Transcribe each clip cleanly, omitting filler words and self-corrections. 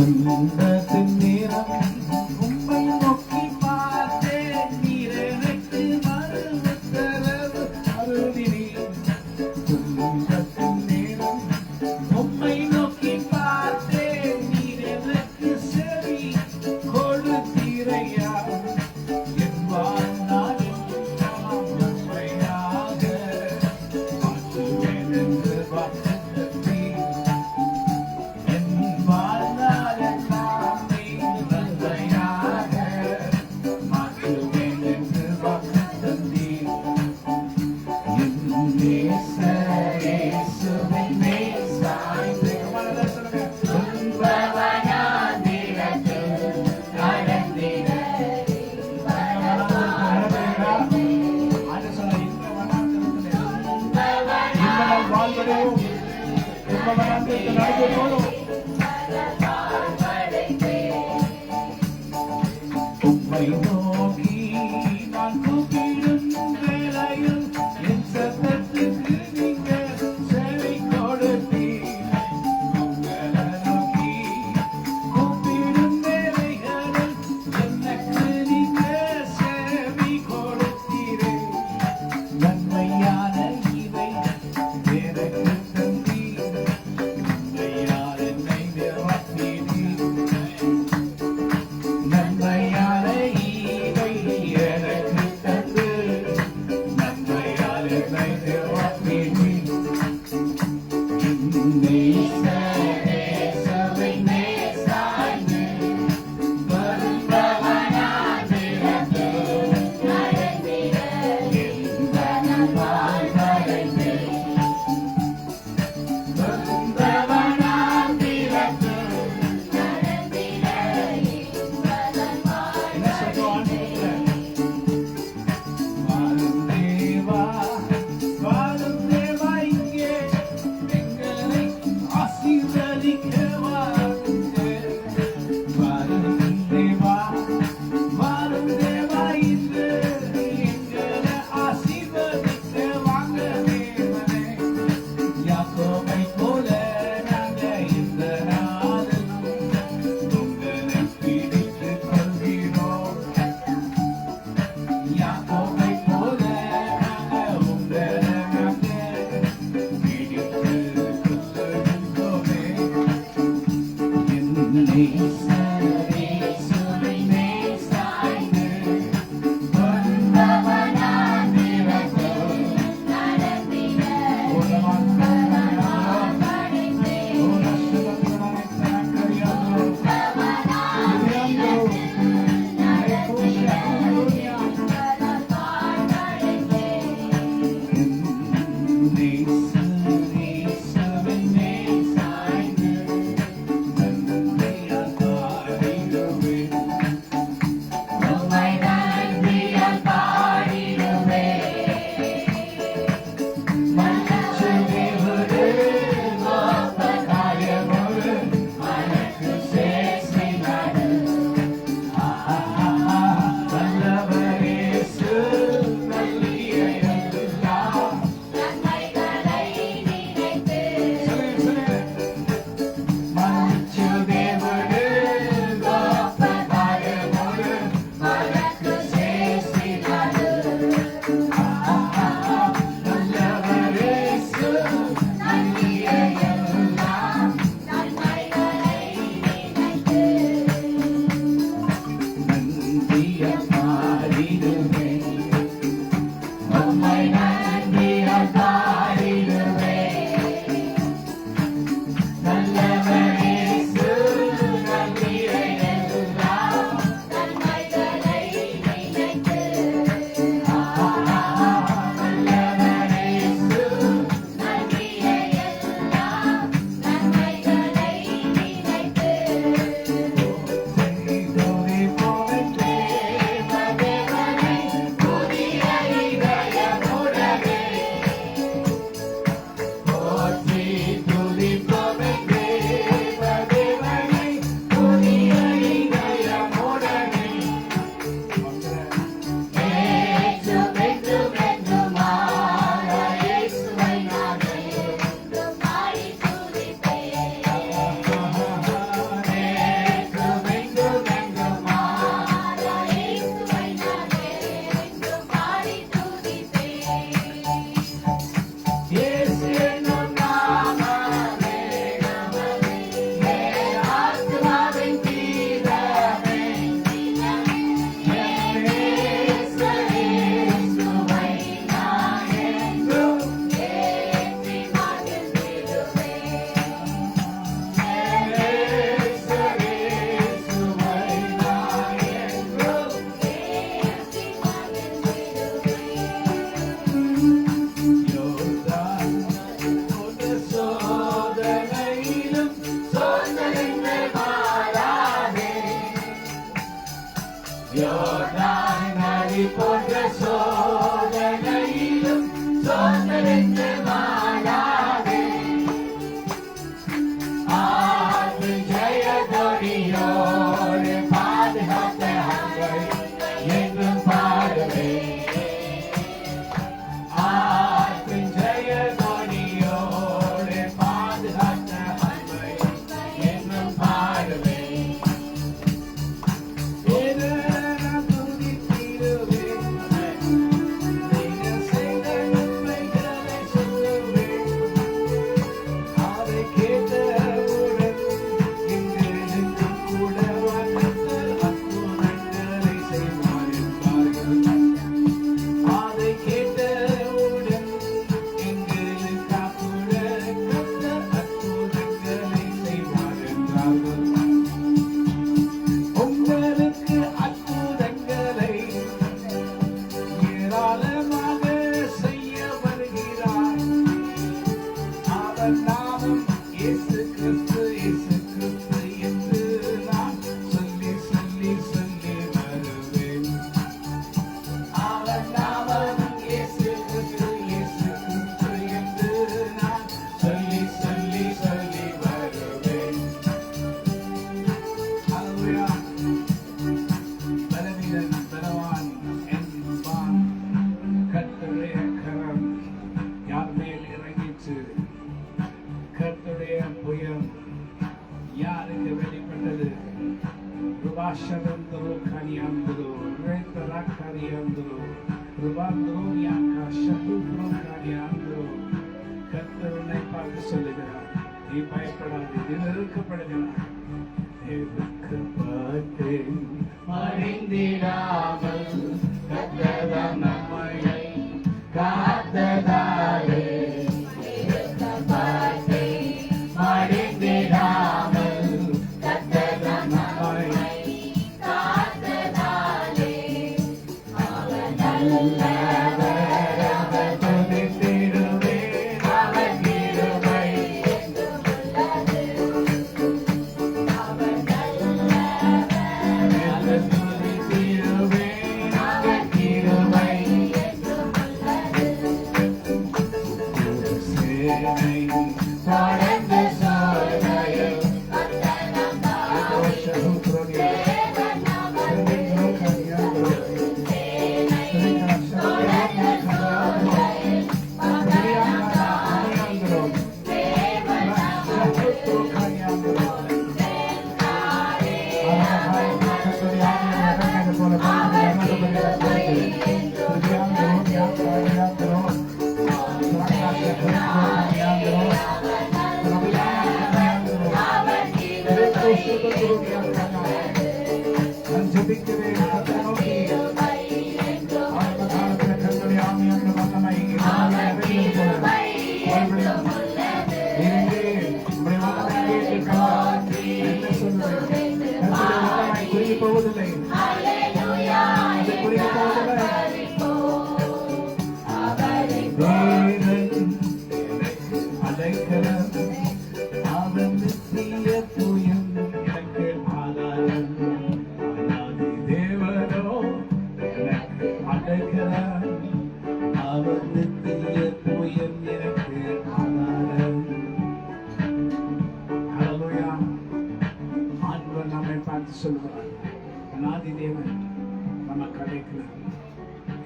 துன்பத்தின் நேரம் உம்மை நோக்கி பார்த்தேன், நீர் எனக்கு மறு உத்தரவு அருளினீர். துன்பத்தின் நேரம் உம்மை நோக்கி பார்த்தேன், நீர் எனக்கு செவி கொடுத்தீரையா. என் வாழ்நாளில் நான் உண்மையாக மாற்றுவேன் என்று வாக்குத்தத்தீர். என் வாழ்நாளெல்லாம் நீர் நன்மையாக மாற்றுவேன் என்று வாக்குத்தத்தீர். என் நேசர் இயேசுவின் மேல் சாய்ந்து உம்மை நோக்கி நான் கூப்பிடும் வேளையில் என் சத்தத்துக்கு நீங்கள் செவி கொடுத்தீர். உங்களை நோக்கி கூப்பிடும் வேளைகளில் எனக்கு நீங்கள் செவி கொடுத்தீரே. நன்மையான இவை எனக்கு தந்தீர், நன்மையால் என்னை நிரப்பினீர். நன்மையான இவை எனக்கு தந்து, நன்மையால் என்னை நிரப்பினீர். நேசரை மேல் சாய்ந்து வருபவனாய் நிரப்பு நடந்திட என் வாழ்வடைந்து. வருபவனாய் நிரப்பு நடந்திட என்ன சொல்லுவான்? வாழும் தேவா இங்கே எங்களை ஆசீர்வதிக்க வாருங்க. வாழும் தேவா, வாழும் தேவா இன்று எங்களை ஆசீர்வதிக்க வாங்க தேவனே. யாக்கோபை போல நாங்க இந்த நாளில் உங்களை பிடித்துக் கொள்கிறோம். யாக்கோபை போல நாங்க உங்களை பிடித்துக் கொள்கிறோமே. என் நேசர் இயேசுவின் மேல் சாய்ந்து வருபவனாய் நிரப்பு நடந்திட நன்மையாக அவன் நாமம் இயேசு கிறிஸ்து என்று நான் சொல்லி சொல்லி சொல்லி வருவேன். அவன் நாமம் இயேசு கிறிஸ்து என்று நான் சொல்லி சொல்லி சொல்லி வருவேன். ஹல்லேலூயா. பலவீனன் பலவான் என்பான். கர்த்தருடைய கரம் யார் மேல் இறங்கிற்று? கர்த்தருடைய புயம் யாருக்கு வெளிப்பட்டது? ருபாஷரந்தரோ கனியாந்தரோ ரேத்தரா கனியாந்தரோ ருபாந்தரோ யாக்கா ஷத்துத்ரோ கனியாந்தரோ. கர்த்தர் உன்னை பார்த்து சொல்லுகிறார், நீ பயப்படாதே, நீ நெருக்கப்படுகிறார். நெருக்கப்பட்டேன் மறைந்திடாமல் கர்த்தர் நம்மை காத்ததாலே.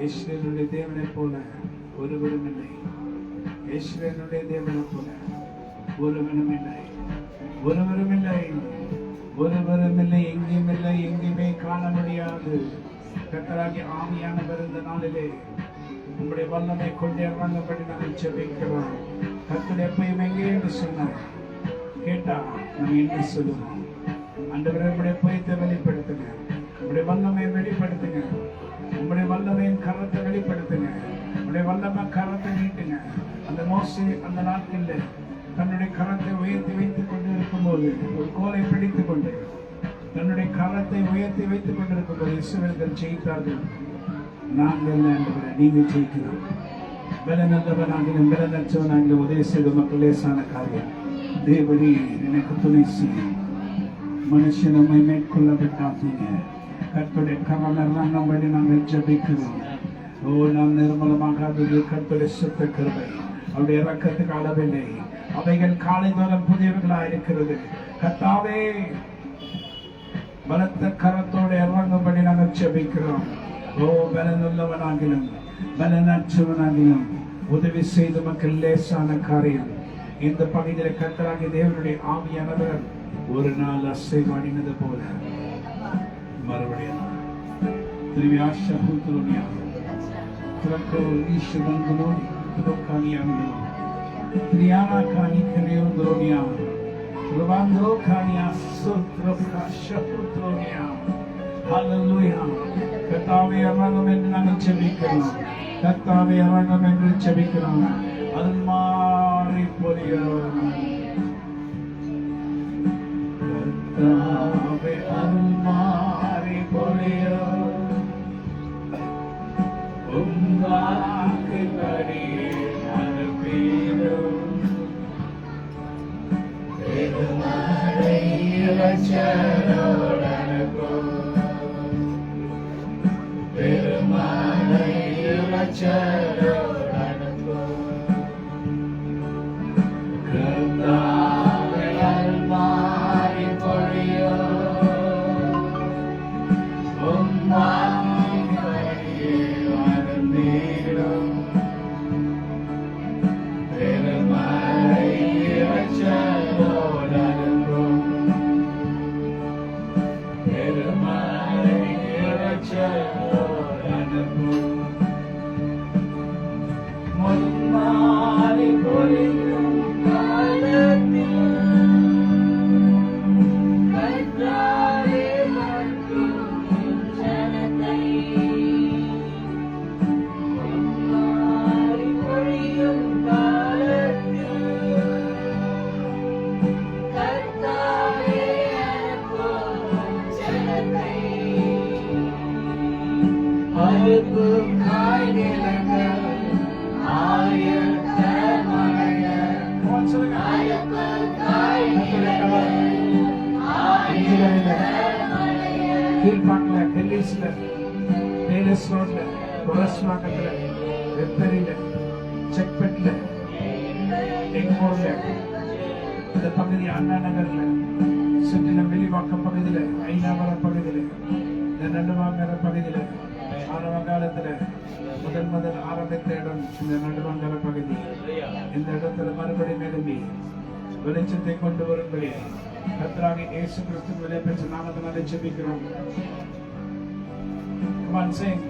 ஈஸ்வரனுடைய தேவனை போல ஒருவரும் இல்லை. ஈஸ்வரனுடைய தேவனை போல ஒருவரும் இல்லை, ஒருவரும் இல்லை, ஒருவரும் இல்லை, எங்கேயும் இல்லை, எங்கேயுமே காண முடியாது. கர்த்தராகிய ஆவியானவர் இந்த நாளிலே உங்களுடைய வல்லமை கொண்டு இறங்கும்படி நாங்கள் ஜெபிக்கிறோம். கர்த்தர் எப்பயும் எங்கே என்று சொன்னார் கேட்டா நம்ம என்ன சொல்லுவோம்? ஆண்டவரே, உங்களுடைய புயத்தை வெளிப்படுத்துங்க, உங்களுடைய வல்லமையை வெளிப்படுத்துங்க, உங்களுடைய வல்லமையின் கரத்தை வெளிப்படுத்துங்க, உங்களுடைய வல்லமை கரத்தை நீட்டுங்க. அந்த மோசே அந்த நாட்களில் தன்னுடைய கரத்தை உயர்த்தி வைத்துக் கொண்டு இருக்கும்போது, ஒரு கோலை பிடித்துக் கொண்டு தன்னுடைய கரத்தை உயர்த்தி வைத்துக் கொண்டிருக்கும் போது இஸ்ரவேலர்கள் ஜெயித்தார்கள். நாங்கள் நீங்கள் ஜெயிக்கிறோம். பலனல்லவனாகிலும் பலனற்றவனாகிலும் உதவி செய்த மக்கள் லேசான காரியம். தேவரே எனக்கு துணை செய்யும். மனுஷன் நம்மை மேற்கொள்ள விட்டாதீங்க. கர்த்தருடைய கரம் இறங்கும்படி நாங்கள் ஜெபிக்கிறோம். ஓ, நாம் நிர்மலமாகாதது கர்த்தருடைய சுத்த கிருபை. அவருடைய இரக்கத்துக்கு அளவில்லை. அவைகள் காலை தோறும் புதியவர்களாக இருக்கிறது. கர்த்தாவே, பலத்த கரத்தோடு இறங்கும்படி நாங்கள் ஜெபிக்கிறோம். ஓ, பலனுள்ளவனாகிலும் பலனற்றவனாகிலும் உதவி செய்த மக்கள் லேசான காரியம். இந்த பகுதியில் கர்த்தராகிய தேவனுடைய ஆவியானவர் ஒரு நாள் அசைவாடினது போல மறுபடியும் திரும்பி ஆஷாபூத்துலோனியா திரக்கோ ஈஸ்வரங்களோடு திரோக்கானியாங்களோ திரியானா காணி கரையோந்தரோனியா ருபாந்தரோ காணியா சுத்ரோகா ஷபூத்துலோனியா. ஹல்லேலூயா. கர்த்தாவே, இறங்கும் என்று நாங்கள் ஜெபிக்கிறோம். கர்த்தாவே, இறங்கும் என்று ஜெபிக்கிறோம். அருள் மாறி பொழியும். கர்த்தாவே, அருள் மாறி பொழியும். உம் வாக்குப்படி அனுப்பிடும். கீழ்பாட்டில, டெல்லிஸ்ல, டெய்லர்ஸ் ரோட்ல, துரஸ்வாக்கத்துல, வெப்பரில, செக்பெட்ல, எங்கூர்ல, இந்த பகுதி அண்ணா நகர்ல, சுற்றிலும் வெளிவாக்கம் பகுதியில, ஐநாவரம் பகுதியில, இந்த நடுவாங்கர பகுதியில, ஆரவங்காலத்துல முதல் ஆரம்பித்த இடம் இந்த நடுவாங்கர பகுதி. இந்த இடத்துல மறுபடியும் எழுப்பி வெளிச்சத்தை கொண்டு வரும்படி கர்த்தராகிய இயேசு கிறிஸ்துவின் விலை பெற்ற நாமத்தினாலே ஜெபிக்கிறோம். Come on, sing.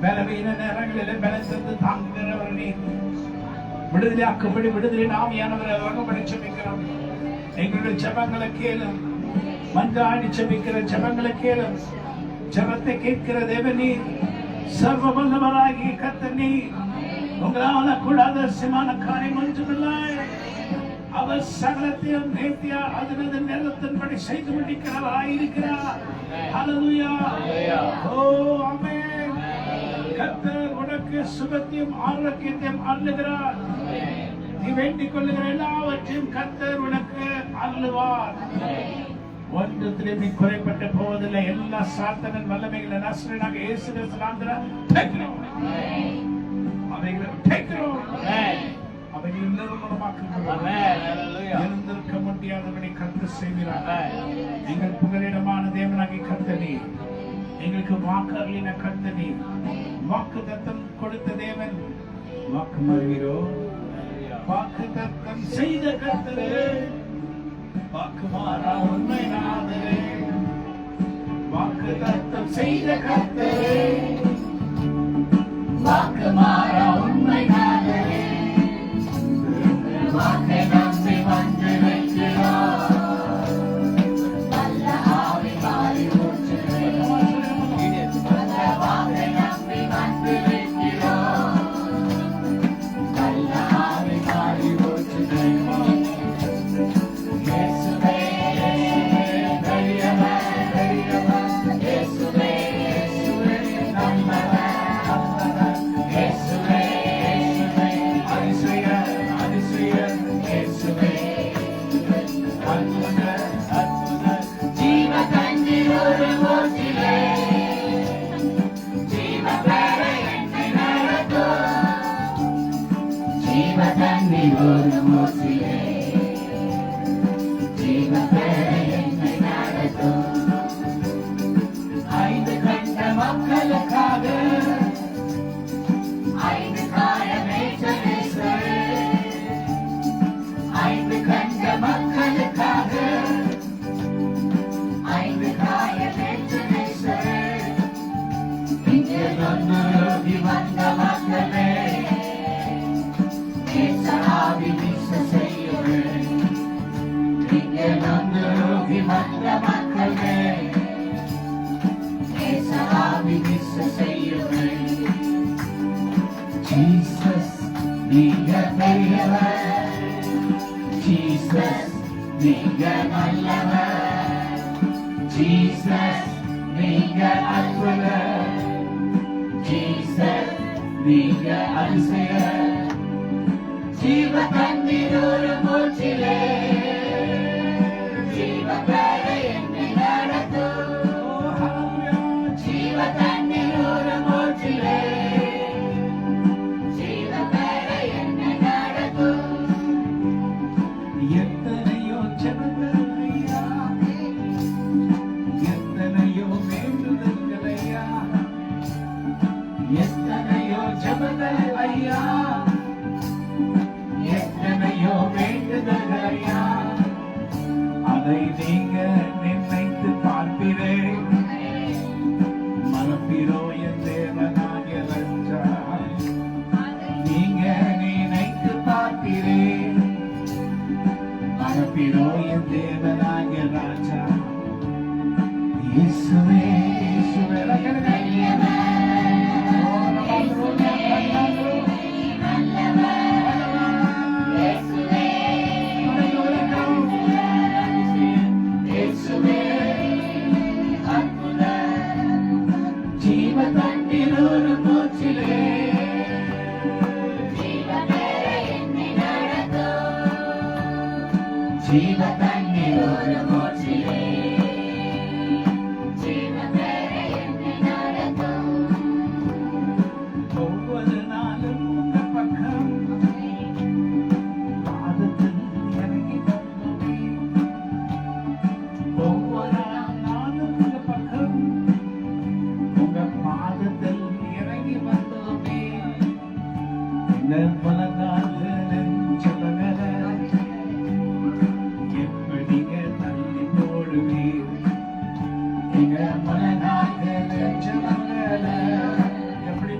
பலவீன நேரங்களில் பலத்தந்து தாங்குகிறவர் நீ. விடுதலையாக்கும்படி விடுதலை ஆவியானவரை இறங்கும்படி ஜெபிக்கிறோம். எங்களுடைய ஜெபங்களை கேளும். மன்றாடி ஜெபிக்கிற ஜெபங்களை கேளும். ஜெபத்தை கேட்கிற தேவன் நீர். சர்வ வல்லவராகிய கர்த்தர் நீர். உங்களால கூடாத சிமான காரியம் ஒன்றுமில்லை. அவர் சகலத்தையும் நேர்த்தியா அதனது நேரத்தின்படி செய்து முடிக்கிறவராயிருக்கிறார். ஹல்லேலூயா. ஓ ஆமென். கர்த்தர் உனக்கு சுகத்தையும் ஆரோக்கியத்தையும் அருளுகிறார். நீ வேண்டிக் கொள்ளுகிற எல்லாவற்றையும் கர்த்தர் உனக்கு அருளுவார். ஒன்றத்திலே நீ குறைப்பட்டு போவதில்லை. எல்லா சாத்தானின் வல்லமைகளை நசரேயனாக இயேசு கிறிஸ்துவின் நாமத்தினால டேக்கிறோம். அவைகளை டேக்கிறோம். அவைகளை நிர்மூலமாக்குகிறோம். எழுந்திருக்க முடியாதபடி கர்த்தர் செய்கிறார். எங்கள் புகலிடமான தேவனாகிய கர்த்தர் நீர். எங்களுக்கு வாக்கு அருளின கர்த்தர் நீர். வாக்கு தத்தம் கொடுத்த தேவன். வாக்கு மறுகிறோம். வாக்கு தத்தம் செய்த கர்த்தரே. வாக்கு மாறா உண்மை நாதரே. வாக்கு தத்தம் செய்த கர்த்தரே. வாக்கு மாறா உண்மை நாதரே. வாக்கை நம்பி வந்திருக்கிறோம். வல்ல ஆவி மாறி ஊற்றுகிறோம். வல்ல வாக்கை நம்பி வந்திருக்கிறோம். வல்ல ஆவி மாறி ஊற்றுகிறோம். இயேசுவே பெரியவர் பெரியவர். இயேசுவே இயேசுவே நல்லவர் நல்லவர். இயேசுவே இயேசுவே அதிசயர் அதிசயர். இயேசுவே அற்புதர் அற்புதர். ஜீவ தண்ணீர் ஒரு ஊற்றிலே. ஜீவ பெற என்னை நடத்தும். ஜீவ தண்ணீர் ஒரு ஊற்றிலே. ஜீவ பெற என்னை நடத்தும். ஐந்து கண்ட மக்களுக்காக ஐந்து காயமேற்ற நேசரே. ஐந்து கண்ட மக்களுக்காக ஐந்து காயமேற்ற நேசரே. இங்கே நொந்துருகி வந்த மக்களே. நேச ஆவி வீச செய்யுங்கள். இங்கே நொந்துருகி வந்த மக்களே. நேச ஆவி வீச செய்யுங்கள். Jesus, நீங்க பெரியவர். Jesus, நீங்க நல்லவர். Jesus, நீங்க அற்புதர். Jesus, நீங்க அதிசயர். ஜீவ தண்ணீர் ஒரு மூச்சிலே. ஜீவ பெற என்னை நடத்தும். ஜீவ தண்ணீர் ஒரு மூச்சிலே. எத்தனையோ ஜெபங்கள் ஐயா. எத்தனையோ வேண்டுதல்கள் ஐயா. எத்தனையோ ஜெபங்கள் ஐயா. எத்தனையோ வேண்டுதல்கள் ஐயா. அதை நீங்க நினைத்து பார்ப்பீரே. மறப்பீரோ என் தேவனாகிய ராஜா. நீங்க நினைத்து பார்ப்பீரே. மறப்பீரோ என் தேவனாகிய ராஜா. இயேசுவே இயேசுவே ஜீவ தண்ணீர் ஒரு மூச்சிலே. ஜீவ தண்ணீர் ஒரு மூச்சிலே. ஒவ்வொரு நாளும் உங்க பக்கம் பாதத்தில் இறங்கி வந்தோமே. ஒவ்வொரு நாளும் உங்க பக்கம் உங்க பாதத்தில் இறங்கி வந்தோமே. இந்த பலகால நெஞ்சலகல எப்படிங்க தள்ளி போடுவீர். எங்க மனநாக நெஞ்சலகல எப்படி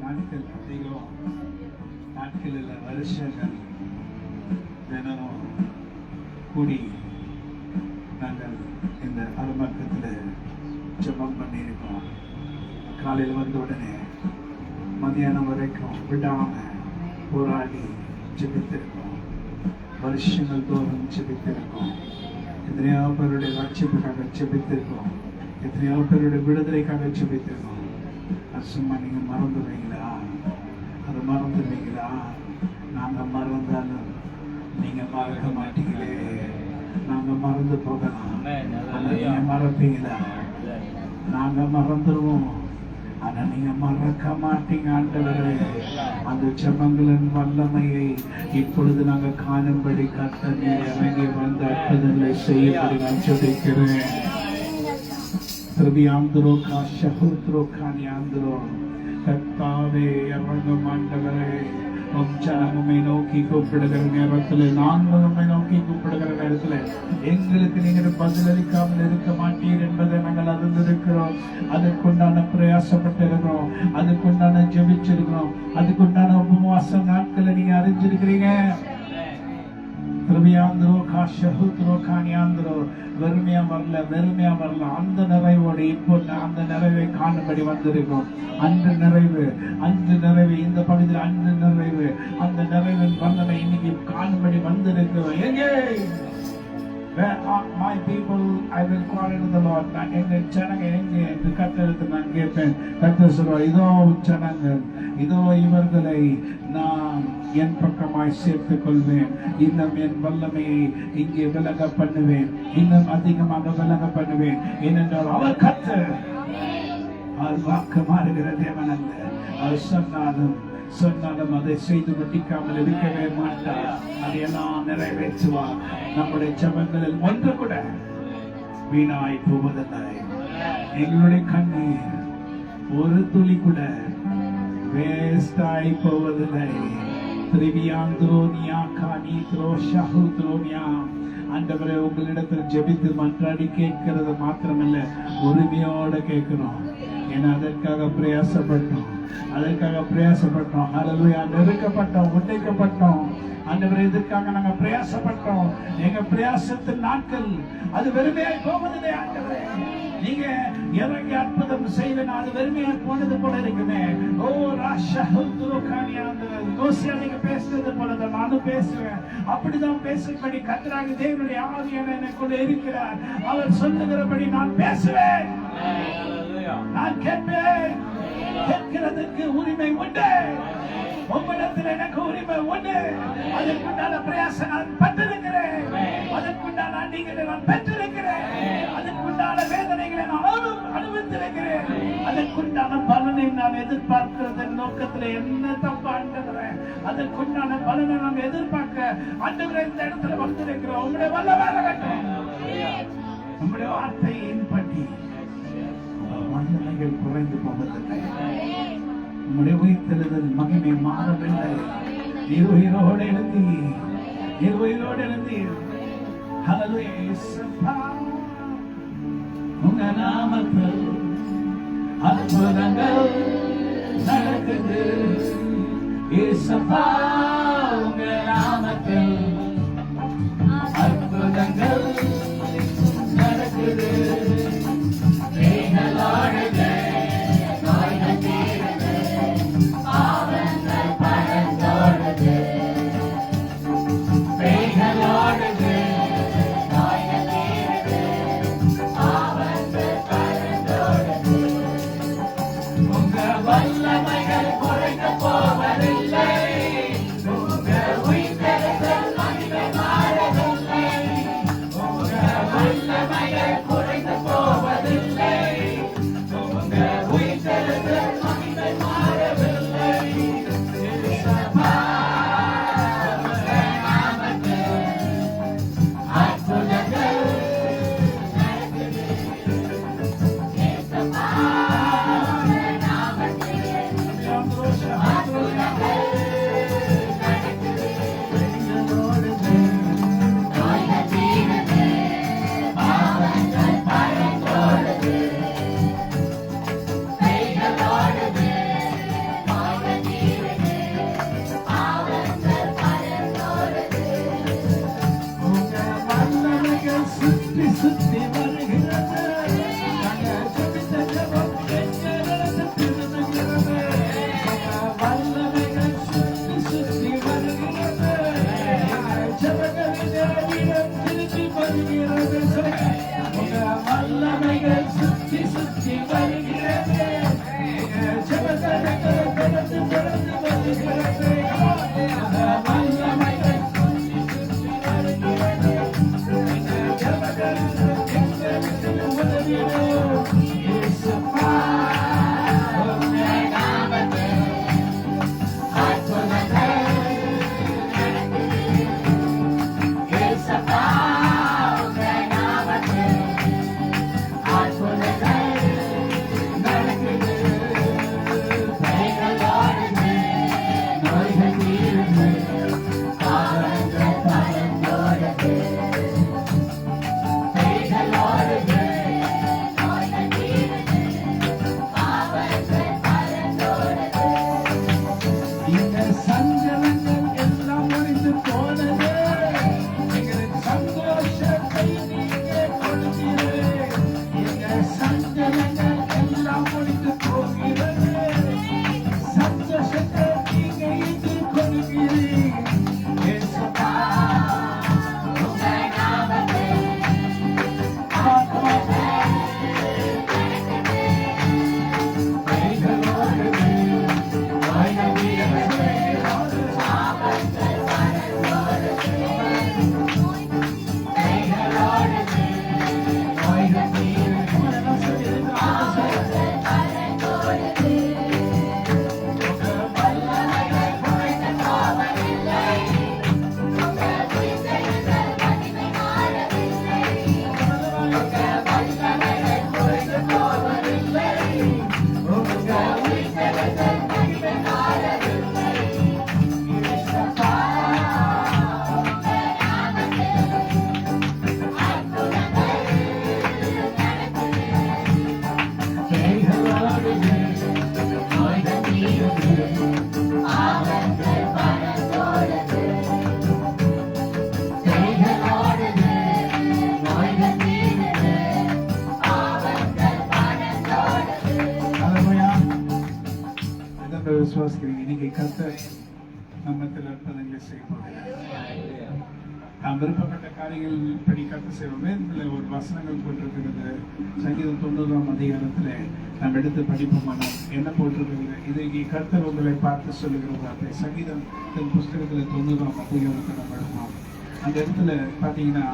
நாட்கள் அதிகம், நாட்கள் இல்லை வருஷங்கள் தினமும் கூடி நாங்கள் இந்த அருமக்கத்தில் ஜெபம் பண்ணியிருக்கோம். காலையில் வந்த உடனே மதியானம் வரைக்கும் விடாம போராடி ஜெபித்திருக்கோம். வருஷங்கள் தோறும் ஜெபித்திருக்கோம். எத்தனையோ பேருடைய ரட்சிப்புக்காக ஜெபித்திருக்கோம். எத்தனையோ பேருடைய விடுதலைக்காக ஜெபித்திருக்கோம். அது சும்மா நீங்க மறந்துடுவீங்களா? அது மறந்துடுவீங்களா? நாங்க மறந்தாலும் நீங்க மறக்க மாட்டீங்களே. நாங்க மறந்து போகலாம், நீங்க மறப்பீங்களா? நாங்க மறந்துடுவோம், ஆனா நீங்க மறக்க மாட்டீங்க. ஆண்டவரே, அந்த ஜெபங்களின் வல்லமையை இப்பொழுது நாங்க காணும்படி கர்த்தர் இறங்கி வந்து அற்புதங்களை செய்யும்படி நான் ஜெபிக்கிறேன். திருபியாந்திரோ காஷஹுத்ரோ கானியாந்திரோ கர்த்தாவே இறங்கும் ஆண்டவரே. உம்மை நோக்கி கூப்பிடுகிற நேரத்தில், நாங்கள் உம்மை நோக்கி கூப்பிடுகிற நேரத்தில் எங்களுக்கு நீங்கள் பதிலளிக்காமல் இருக்க மாட்டீர் என்பதை நாங்கள் அறிந்திருக்கிறோம். அதுக்குண்டான பிரயாசப்பட்டிருக்கிறோம், அதுக்குண்டான ஜெபிச்சிருக்கிறோம், அதுக்குண்டான உபவாச நாட்களை நீங்க அறிஞ்சிருக்கிறீங்க. வெறுமையா வரல, அந்த நிறைவோடு இப்போ அந்த நிறைவை காணும்படி வந்திருக்கும். அன்று நிறைவு இந்த பகுதியில் அன்று நிறைவு, அந்த நிறைவின் வல்லமை இன்னைக்கு காணும்படி வந்திருக்கிறோம். எங்கே my people, I will call into the Lord. நான் எங்கள் ஜனங்கள் எங்கே என்று கர்த்தருக்கு நான் கேட்பேன். கர்த்தர் சொல்வார், இதோ ஜனங்கள், இதோ இவர்களை நான் என் பக்கமாய் சேர்த்துக் கொள்வேன். இன்னும் என் வல்லமையை இங்கே விலக பண்ணுவேன், இன்னும் அதிகமாக விலக பண்ணுவேன். ஏனென்றால் அவர் கர்த்தர், அவர் வாக்கு மாறுகிற தேவன் அல்ல. அவர் சொன்னாலும் அதை செய்து முடிக்காமல் இருக்கவே மாட்டார். அதையெல்லாம் நிறைவேற்றுவார். நம்முடைய ஜெபங்களில் ஒன்று கூட வீணாய் போவதில்லை. எங்களுடைய கண்ணீர் ஒரு துளி கூட வேஸ்டாய் போவதில்லை. ஆண்டவரே, உங்களிடத்தில் ஜெபித்து மன்றாடி கேட்கிறது மாத்திரமல்ல, உரிமையோட கேட்கிறோம். ஏன்னா அதற்காக பிரயாசப்பட்டோம். ஹல்லேலூயா. நெருக்கப்பட்டோம், உடைக்கப்பட்டோம். ஆண்டவரே, இதற்காக நாங்க பிரயாசப்பட்டோம். எங்க பிரயாசத்தின் நாட்கள் அது வெறுமையாய் போவதில்லை. ஆண்டவரே, நீங்க இறங்கி அற்புதம் செய்வேன், அது வெறுமையாய் போனது போல இருக்குமே. ஓ ராஷா, நீங்க பேசுறது போலதான் நானும் பேசுவேன். அப்படிதான் பேசும்படி கர்த்தராகிய தேவனுடைய ஆவியான எனக்குள்ள இருக்கிறார். அவர் சொல்லுகிறபடி நான் பேசுவேன், நான் கேட்பேன். கேட்கிறதுக்கு உரிமை உண்டு. உங்களிடத்தில் எனக்கு உரிமை உண்டு. அதற்குண்டான பிரயாசம் நான் பெற்றிருக்கிறேன். அதற்குண்டான அடிகளை நான் பெற்றிருக்கிறேன். அதற்குண்டான வேதனைகளை நான் அனுபவித்திருக்கிறேன். அதற்குண்டான பலனை நான் எதிர்பார்க்கிறதன் நோக்கத்தில் என்ன தப்பா ஆண்டவரேன்? அதற்குண்டான பலனை நாம் எதிர்பார்க்க ஆண்டவரே இந்த இடத்துல வந்திருக்கிறோம். உங்களுடைய வல்லமையாக கட்டும், நம்முடைய வார்த்தையின் பற்றி வல்லமைகள் குறைந்து போவதில்லை. உம்முடைய உயிர்த்தெழுதல் மகிமை மாறவில்லை. உயிரோடு எழுந்தி உங்க நாமத்தில் அற்புதங்கள் நடக்குது. உங்க நாமத்தில் அற்புதங்கள் நடக்குது. விசுவாசிக்கிறீங்க? இன்னைக்கு கர்த்தர் நம்மத்தில் அற்புதங்களை செய்ய போகிறார். நாம் விருப்பப்பட்ட காரியங்கள் படி கர்த்தர் செய்வோம். வேதத்தில் ஒரு வசனங்கள் போட்டிருக்கிறது. சங்கீதம் 90ஆம் அதிகாரத்தில் நாம் எடுத்து படிப்போமானால் என்ன போட்டிருக்கிறது? இதை கர்த்தர் உங்களை பார்த்து சொல்லுகிற வார்த்தை. சங்கீதத்தின் புஸ்தகத்தில் 90ஆம் அதிகாரத்தை நம்ம எடுப்போம். அந்த இடத்துல பார்த்தீங்கன்னா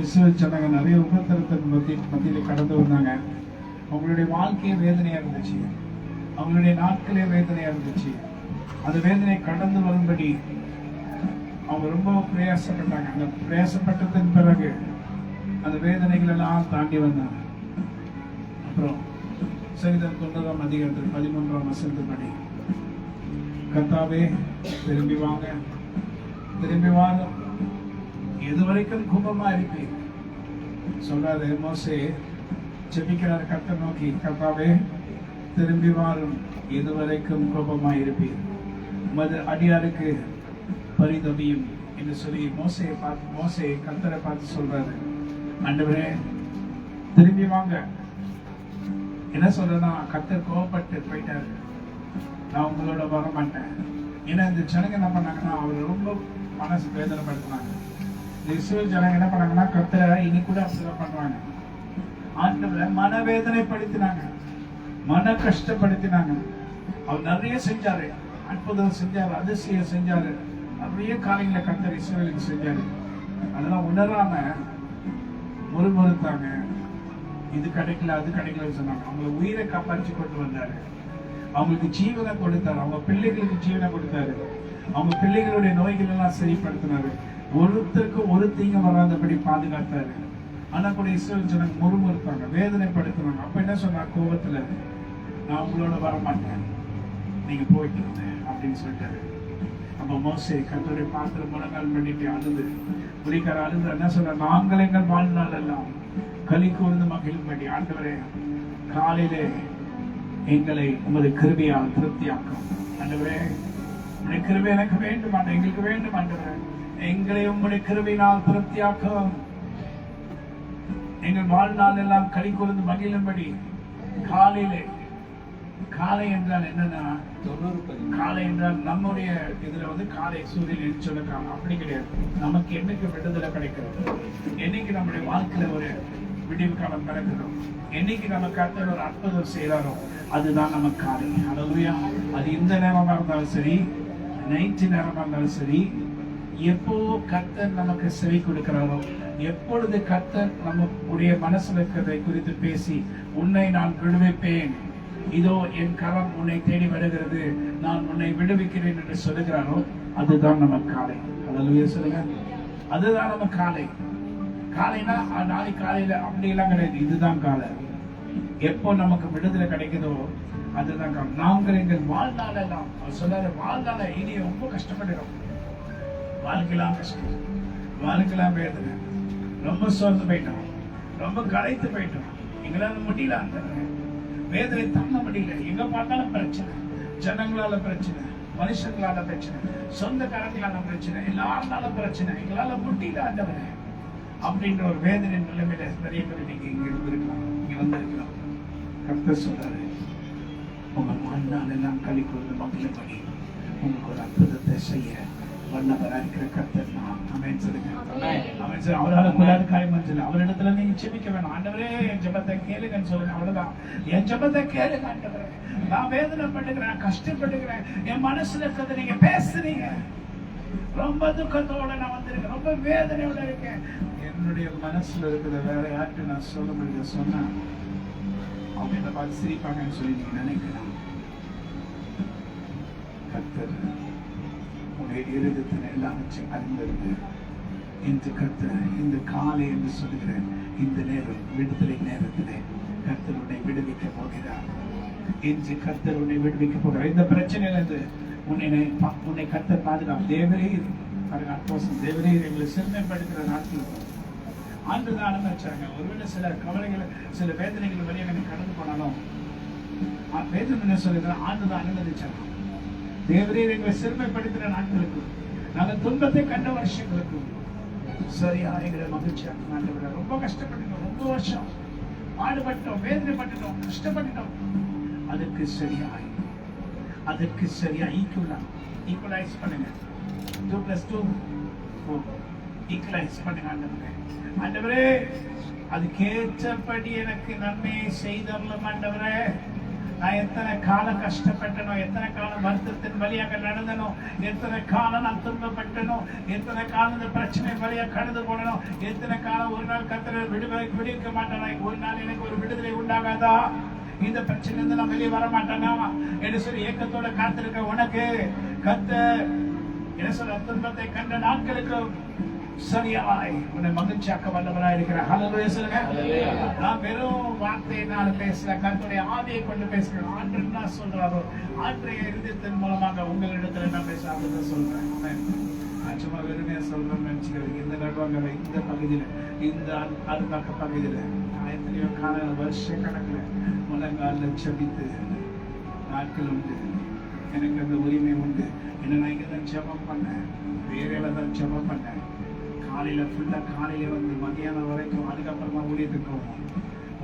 இஸ்ரவேல் ஜனங்க நிறைய உபத்திரத்தின் மத்தியில் கடந்து வந்தாங்க. அவங்களுடைய வாழ்க்கையே வேதனையாக இருந்துச்சு, அவங்களுடைய நாட்களே வேதனையாக இருந்துச்சு. அந்த வேதனை கடந்து வரும்படி அவங்க ரொம்ப பிரயாசப்பட்டாங்க. அந்த பிரயாசப்பட்டதன் பிறகு அந்த வேதனைகள் எல்லாம் தாண்டி வந்தாங்க. அப்புறம் சங்கீதம் 90ஆம் அதிகாரத்தில் 13ஆம் வசனத்தின்படி, கர்த்தாவே திரும்பி வாங்க, திரும்பி வாங்க, எதுவரைக்கும் கோபமா இருப்பீங்க சொல்றாரு மோசே. ஜெபிக்கிறார் கர்த்தர் நோக்கி, கர்த்தாவே திரும்பி வாரும், எதுவரைக்கும் கோபமா இருப்பீர், உமது அடியாருக்கு பரிதபியும் என்று சொல்லி மோசே கர்த்தரை பார்த்து சொல்றாரு, ஆண்டவரே திரும்பி வாங்க. என்ன சொல்றேன்னா, கர்த்தர் கோபப்பட்டு போயிட்டாரு, நான் உங்களோட வர மாட்டேன். ஏன்னா இந்த ஜனங்க என்ன பண்ணாங்கன்னா, அவர் ரொம்ப மனசு வேதனைப்படுத்தினாங்க. இந்த இஸ்ரவேல் ஜனங்க என்ன பண்ணாங்கன்னா, கர்த்தரை இனி கூட அப்படிதான் பண்ணுவாங்க. ஆண்டவரை மனவேதனைப்படுத்தினாங்க, மன கஷ்டப்படுத்தினாங்க. அவர் நிறைய செஞ்சாரு, அற்புதம் செஞ்சாரு, அதிசயம் செஞ்சாரு, நிறைய காரியங்களை கர்த்தர் இஸ்ரவேலுக்கு செஞ்சாரு. அதெல்லாம் உணராம முறுமுறுத்தாங்க, இது கிடைக்கல அது கிடைக்கலன்னு சொன்னாங்க. அவங்களை உயிரை காப்பாற்றி கொண்டு வந்தாரு, அவங்களுக்கு ஜீவனை கொடுத்தாரு, அவங்க பிள்ளைகளுக்கு ஜீவனை கொடுத்தாரு, அவங்க பிள்ளைகளுடைய நோய்கள் எல்லாம் சரிப்படுத்தினாரு, ஒருத்தருக்கு ஒரு தீங்கு வராதபடி பாதுகாத்தாரு. ஆனா கூட இஸ்ரவேல் ஜனங்க முறுமுறுத்தாங்க, வேதனைப்படுத்தினாங்க. அப்ப என்ன சொன்னார் கோபத்துல, நான் உங்களோட வர மாட்டேன், நீங்க போயிட்டு இருந்தேன் அப்படின்னு சொல்லிட்டாரு. அப்ப மோசே கர்த்தரை பார்த்து முழங்கால் பண்ணிட்டு அழுது புரிக்கார அழுது என்ன சொன்ன, நாங்கள் எங்கள் வாழ்நாள் எல்லாம் களி கூர்ந்து மகிழும்படி ஆண்டவரே காலையிலே எங்களை உமது கிருபையால் திருப்தியாக்கும். ஆண்டவரே உங்களுடைய கிருபை எனக்கு வேண்டும், எங்களுக்கு வேண்டும். ஆண்டவரே எங்களை உங்களுடைய கிருபையினால் திருப்தியாக்கும், எங்கள் வாழ்நாள் எல்லாம் களி கூர்ந்து மகிழும்படி. காலையிலே, காலை என்றால் என்னன்னா, காலை என்றால் நம்முடைய இதுல காலை சூரியன் எழுச்சொல்ல அப்படி கிடையாது. நமக்கு என்னைக்கு விடுதலை கிடைக்கிறது, என்னைக்கு நம்முடைய வாழ்க்கையில ஒரு விடிவு காலம் பிறக்கிறோம், என்னைக்கு நம்ம கர்த்தர் ஒரு அற்புதம் செய்யறாரோ அதுதான் நம்ம காலை. அல்லேலூயா. அது இந்த நேரமா இருந்தாலும் சரி, நைட்டு நேரமா இருந்தாலும் சரி, எப்போ கர்த்தர் நமக்கு செவி கொடுக்கிறாரோ, எப்பொழுது கர்த்தர் நம்முடைய மனசுல இருக்கிறதை குறித்து பேசி, உன்னை நான் விடுவிப்பேன், இதோ என் கரம் உன்னை தேடி வருகிறது, நான் உன்னை விடுவிக்கிறேன் என்று சொல்லுகிறாரோ அதுதான் நம்ம காலை. அல்லேலூயா சொல்லுங்க. அதுதான் நம்ம காலை. காலைனா நாளைக்கு காலையில அப்படி எல்லாம் கிடையாது, இதுதான் காலை. எப்போ நமக்கு விடுதலை கிடைக்குதோ அதுதான் காலம். நாங்கள் எங்கள் வாழ்நாள் எல்லாம் சொல்லாத வாழ்நாள இனி ரொம்ப கஷ்டப்படுகிறோம், வாழ்க்கையெல்லாம் கஷ்டம், வாழ்க்கையெல்லாம் வேதனை, ரொம்ப சோர்ந்து போயிட்டோம், ரொம்ப களைத்து போயிட்டோம், எங்களால முடியல, அந்த வேதனை தாங்க முடியல, எங்க பார்த்தாலும் பிரச்சனை, ஜனங்களால பிரச்சனை, மனுஷங்களால பிரச்சனை, சொந்தக்காரங்களால பிரச்சனை, எல்லாருனால பிரச்சனை, எங்களால முடியல ஆண்டவரே அப்படின்ற ஒரு வேதனை நிலைமையில நிறைய பேர் நீங்க இங்க இருந்திருக்கலாம், இங்க வந்திருக்கலாம். கர்த்தர் சொல்றாரு, உங்க வாழ்நாள் எல்லாம் களி கூர்ந்து மகிழும்படி உங்களுக்கு ஒரு அற்புதத்தை செய்ய வல்லவராக இருக்கிற கர்த்தர் நான். ஆமென் சொல்லுங்க. ஆமென் சொல்லுங்க. அவரால் கூடாது காரியம் சொல்ல, அவரிடத்துல நீங்க ஜெபிக்க வேணும். ஆண்டவரே என் ஜெபத்தை கேளுங்கன்னு சொல்லுங்க, அவ்வளவுதான். என் ஜெபத்தை கேளுங்க ஆண்டவரே, நான் வேதனைப்படுகிறேன், கஷ்டப்படுகிறேன், என் மனசுல இருக்கிறத நீங்க பேசுறீங்க, ரொம்ப துக்கத்தோட நான் வந்திருக்கேன், ரொம்ப வேதனையோட இருக்கேன், என்னுடைய மனசுல இருக்கிறத வேற யார்கிட்ட நான் சொல்ல முடியல, சொன்னா அவங்க என்ன பார்த்து சிரிப்பாங்கன்னு சொல்லி நீங்க நினைக்கலாம். கர்த்தர் உடைய இருதயத்தின் எல்லாவற்றையும் அறிந்திருந்து இன்று கர்த்தர் இந்த காலை என்று சொல்லுகிறேன், இந்த நேரம் விடுதலை நேரத்திலே கர்த்தர் உன்னை விடுவிக்க போகிறார். இன்று கர்த்தர் உன்னை விடுவிக்க போகிறார். இந்த பிரச்சனையிலிருந்து உன்னை கர்த்தர் பாதுகாப்பு. தேவரே தேவரே எங்களை சிறுமைப்படுத்துகிற நாட்கள் ஆண்டுதான் அனுமதிச்சாங்க. ஒருவேளை சில கவலைகளை, சில வேதனைகள் வழியாக எனக்கு கடந்து போனாலும் வேதனை என்ன சொல்லுங்க, ஆண்டுதான் அனுமதிச்சாங்க. தேவரே எங்களை சிறுமைப்படுத்துகிற நாட்களுக்கு, நாங்கள் துன்பத்தை கண்ட வருஷங்களுக்கு சரியா எங்களை மகிழ்ச்சியாக ஆண்டவரே. ரொம்ப கஷ்டப்பட்டுட்டோம், ரொம்ப வருஷம் பாடுபட்டோம், வேதனைப்பட்டுட்டோம், கஷ்டப்பட்டுட்டோம், அதுக்கு சரியாய் அதற்கு சரியா ஈக்குவலைஸ் பண்ணுங்க. 2+2 4 ஈக்குவலைஸ் பண்ணுங்க. ஆண்டவரே அதுக்கேற்றபடி எனக்கு நன்மையை செய்தரலும் ஆண்டவரே. நான் எத்தனை காலம் கஷ்டப்பட்டனோ, எத்தனை காலம் வருத்தத்தின் வழியாக நடந்தனோ, எத்தனை காலம் நான் துன்பப்பட்டனோ, எத்தனை காலம் இந்த பிரச்சனை வழியாக கடந்து போனனோ, எத்தனை காலம் ஒரு நாள் கர்த்தரை விடுவிக்க மாட்டேனா, ஒரு நாள் எனக்கு ஒரு விடுதலை உண்டாகாதா, இந்த பிரச்சனை நான் வெளியே வர மாட்டேனா என்று சொல்லி ஏக்கத்தோட காத்திருக்க உனக்கு கர்த்தர் என்ன சொல்ற துன்பத்தை கண்ட நாட்களுக்கு சரியாய் உன்னை மகிழ்ச்சியாக்க வல்லவராய் இருக்கிறார். ஹல்லேலூயா சொல்லுங்க. நான் வெறும் வார்த்தையினால பேசல, கர்த்தருடைய ஆவியை கொண்டு பேசுகிறேன். ஆண்டு என்ன சொல்றாரோ ஆற்றைய இருதயத்தின் மூலமாக உங்களிடத்துல நான் பேசாத சொல்றேன். சும்மா வெறுமையா சொல்றேன்னு நினைச்சுக்கிறேன். இந்த நடுவாங்க இந்த பகுதியில, இந்த அருந்தாக்க பகுதியில நான் எத்தனையோ கால வருஷ கணக்குல முழங்கால செபித்து நாட்கள் உண்டு. எனக்கு அந்த உரிமை உண்டு. என்ன நான் இங்கே தான் ஜெபம் பண்ணேன், வேறையில தான் ஜெபம் பண்ணேன். காலையில் ஃபுல்லாக காலையில் வந்து மதியானம் வரைக்கும், அதுக்கப்புறமா ஊழியத்துக்கு போவோம்.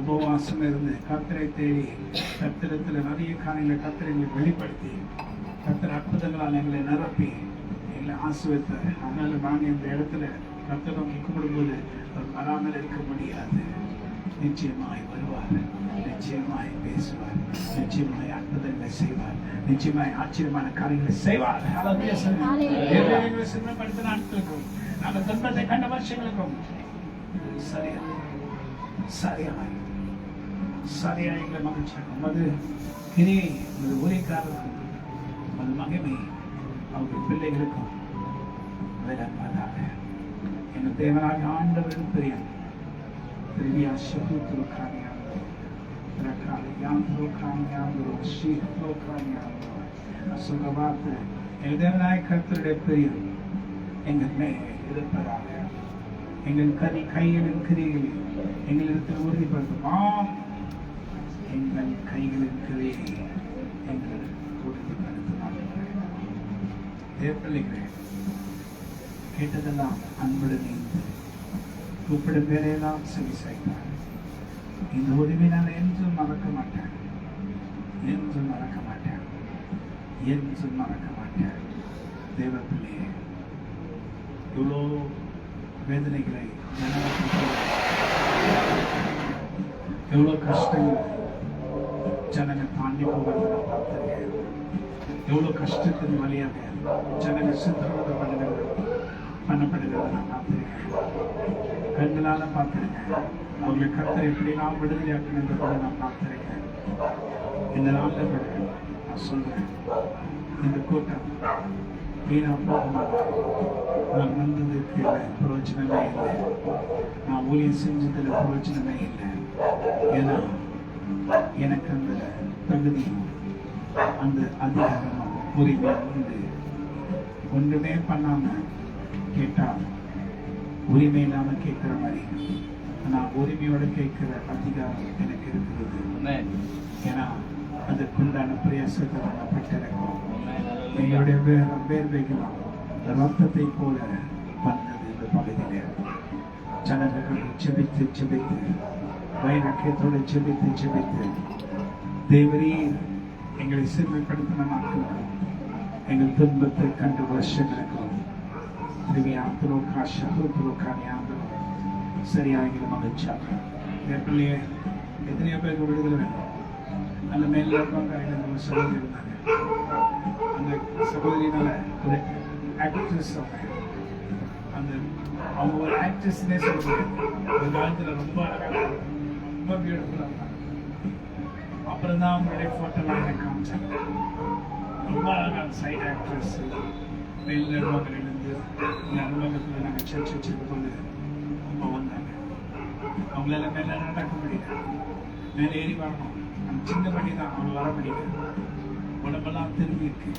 உபவாசம் இருந்து கர்த்தரை தேடி கர்த்தரத்தில் நிறைய காலையில் கர்த்தரை வெளிப்படுத்தி கர்த்தர் அற்புதங்களால் எங்களை நிரப்பி எங்களை ஆசீர்வதித்தார். அதனால நாங்கள் இந்த இடத்துல கர்த்தரை நோக்கி கும்பிடும்போது அவர் வராமல் இருக்க முடியாது. நிச்சயமாய் வருவார், நிச்சயமாய் பேசுவார், நிச்சயமாய் அற்புதங்களை செய்வார், நிச்சயமாய் ஆச்சரியமான காரியங்களை செய்வார். சின்னப்படுத்த நாட்களுக்கும் நாங்கள் துன்பத்தை கண்ட வருஷங்களுக்கும் சரியா எங்களை மகிழ்ச்சியாகும். அது கிரியை, அது ஊழியக்காரருக்கும், அது மகிமை அவங்க பிள்ளைகளுக்கும் விளங்குவதாக. எங்கள் தேவனாக ஆண்டவரின் பிரியம் Trivia Shahutu Kanyando, Rakaliyanto Kanyando, Shihto Kanyando, Asugavate, Eldenai Katre Priya, Engel May, Iliparaga, Engel Kari Kailin Kiri, Engel Turi Mom, Engel Kailin Kiri, Engel Turi Parata. Therefore, Ketadala, unburdening. கூப்பிட பேரையெல்லாம் சரி செய்வார். இந்த உதவி நான் என்றும் மறக்க மாட்டேன், என்றும் மறக்க மாட்டேன், என்றும் மறக்க மாட்டேன். தேவ பிள்ளையே, இவ்வளோ வேதனைகளை, எவ்வளோ கஷ்டங்கள் ஜனங்க தாண்டி போகிறத நான் பார்த்துருக்கேன். எவ்வளோ கஷ்டத்தின் வழியாக ஜனங்க சித்திரவதை பண்ணப்படுகிறத நான் பார்த்துருக்கேன். கண்களால பார்த்திருக்கேன். அவர்களை கர்த்தர் எப்படிலாம் விடுதலையாக்குன்றதை நான் பார்த்திருக்கேன். இந்த நாளில் நான் சொல்றேன், இந்த கூட்டம் வீணா போகும்போது நான் வந்ததுக்கு பிரயோஜனமே இல்லை, நான் ஊழியம் செஞ்சதில் பிரயோஜனமே இல்லை. ஏன்னா எனக்கு அந்த தகுதியும் அந்த அதிகாரமும் உரிமை உண்டு. ஒன்றுமே பண்ணாம கேட்டால் உரிமை இல்லாம கேட்கிற மாதிரி, நான் உரிமையோட கேட்கிற அதிகாரம் எனக்கு இருக்கிறது. ஏன்னா அதுக்குண்டான பிரயாசத்தை நான் பெற்றிருக்கோம். எங்களுடைய வேர்வைகளும் ரத்தத்தை போல வந்தது இந்த பகுதியில. ஜனங்கள் செபித்து செபித்து, வைரக்கியத்தோடு செபித்து செபித்து, தேவரீர் எங்களை சிறுமைப்படுத்தின நாட்களுக்கும், எங்கள் துன்பத்தை கண்டு வருஷங்களுக்கும் சரியாக மகிழ்ச்சியாக பிள்ளைய எத்தனையோ பேருக்கு விடுதலை வேணும். அந்த மேல இருப்பாங்க சகோதரி இருந்தாங்க. அந்த சகோதரினால ஒரு ஆக்ட்ரஸ், அந்த அவங்க ஒரு ஆக்ட்ரஸ்னே சொல்ல முடியாது. ஒரு காலத்தில் ரொம்ப அழகாக, ரொம்ப பியூட்டிஃபுல்லாக இருந்தாங்க. அப்புறம் தான் அவங்களுடைய ஃபோட்டோலாம் எனக்கு காமிச்சாங்க. ரொம்ப அழகான சைட் ஆக்ட்ரஸ். மேல் நிர்வாகத்திலிருந்து அலுவலகத்தில் நாங்கள் சர்ச்சை வச்சுருக்கோண்டு அப்போ வந்தாங்க. அவங்களால மேலே நடக்க முடியல, மேலே ஏறி வரணும். அந்த சின்ன படி தான் அவங்க வர முடியல. உடம்பெல்லாம் திரும்பி இருக்கு,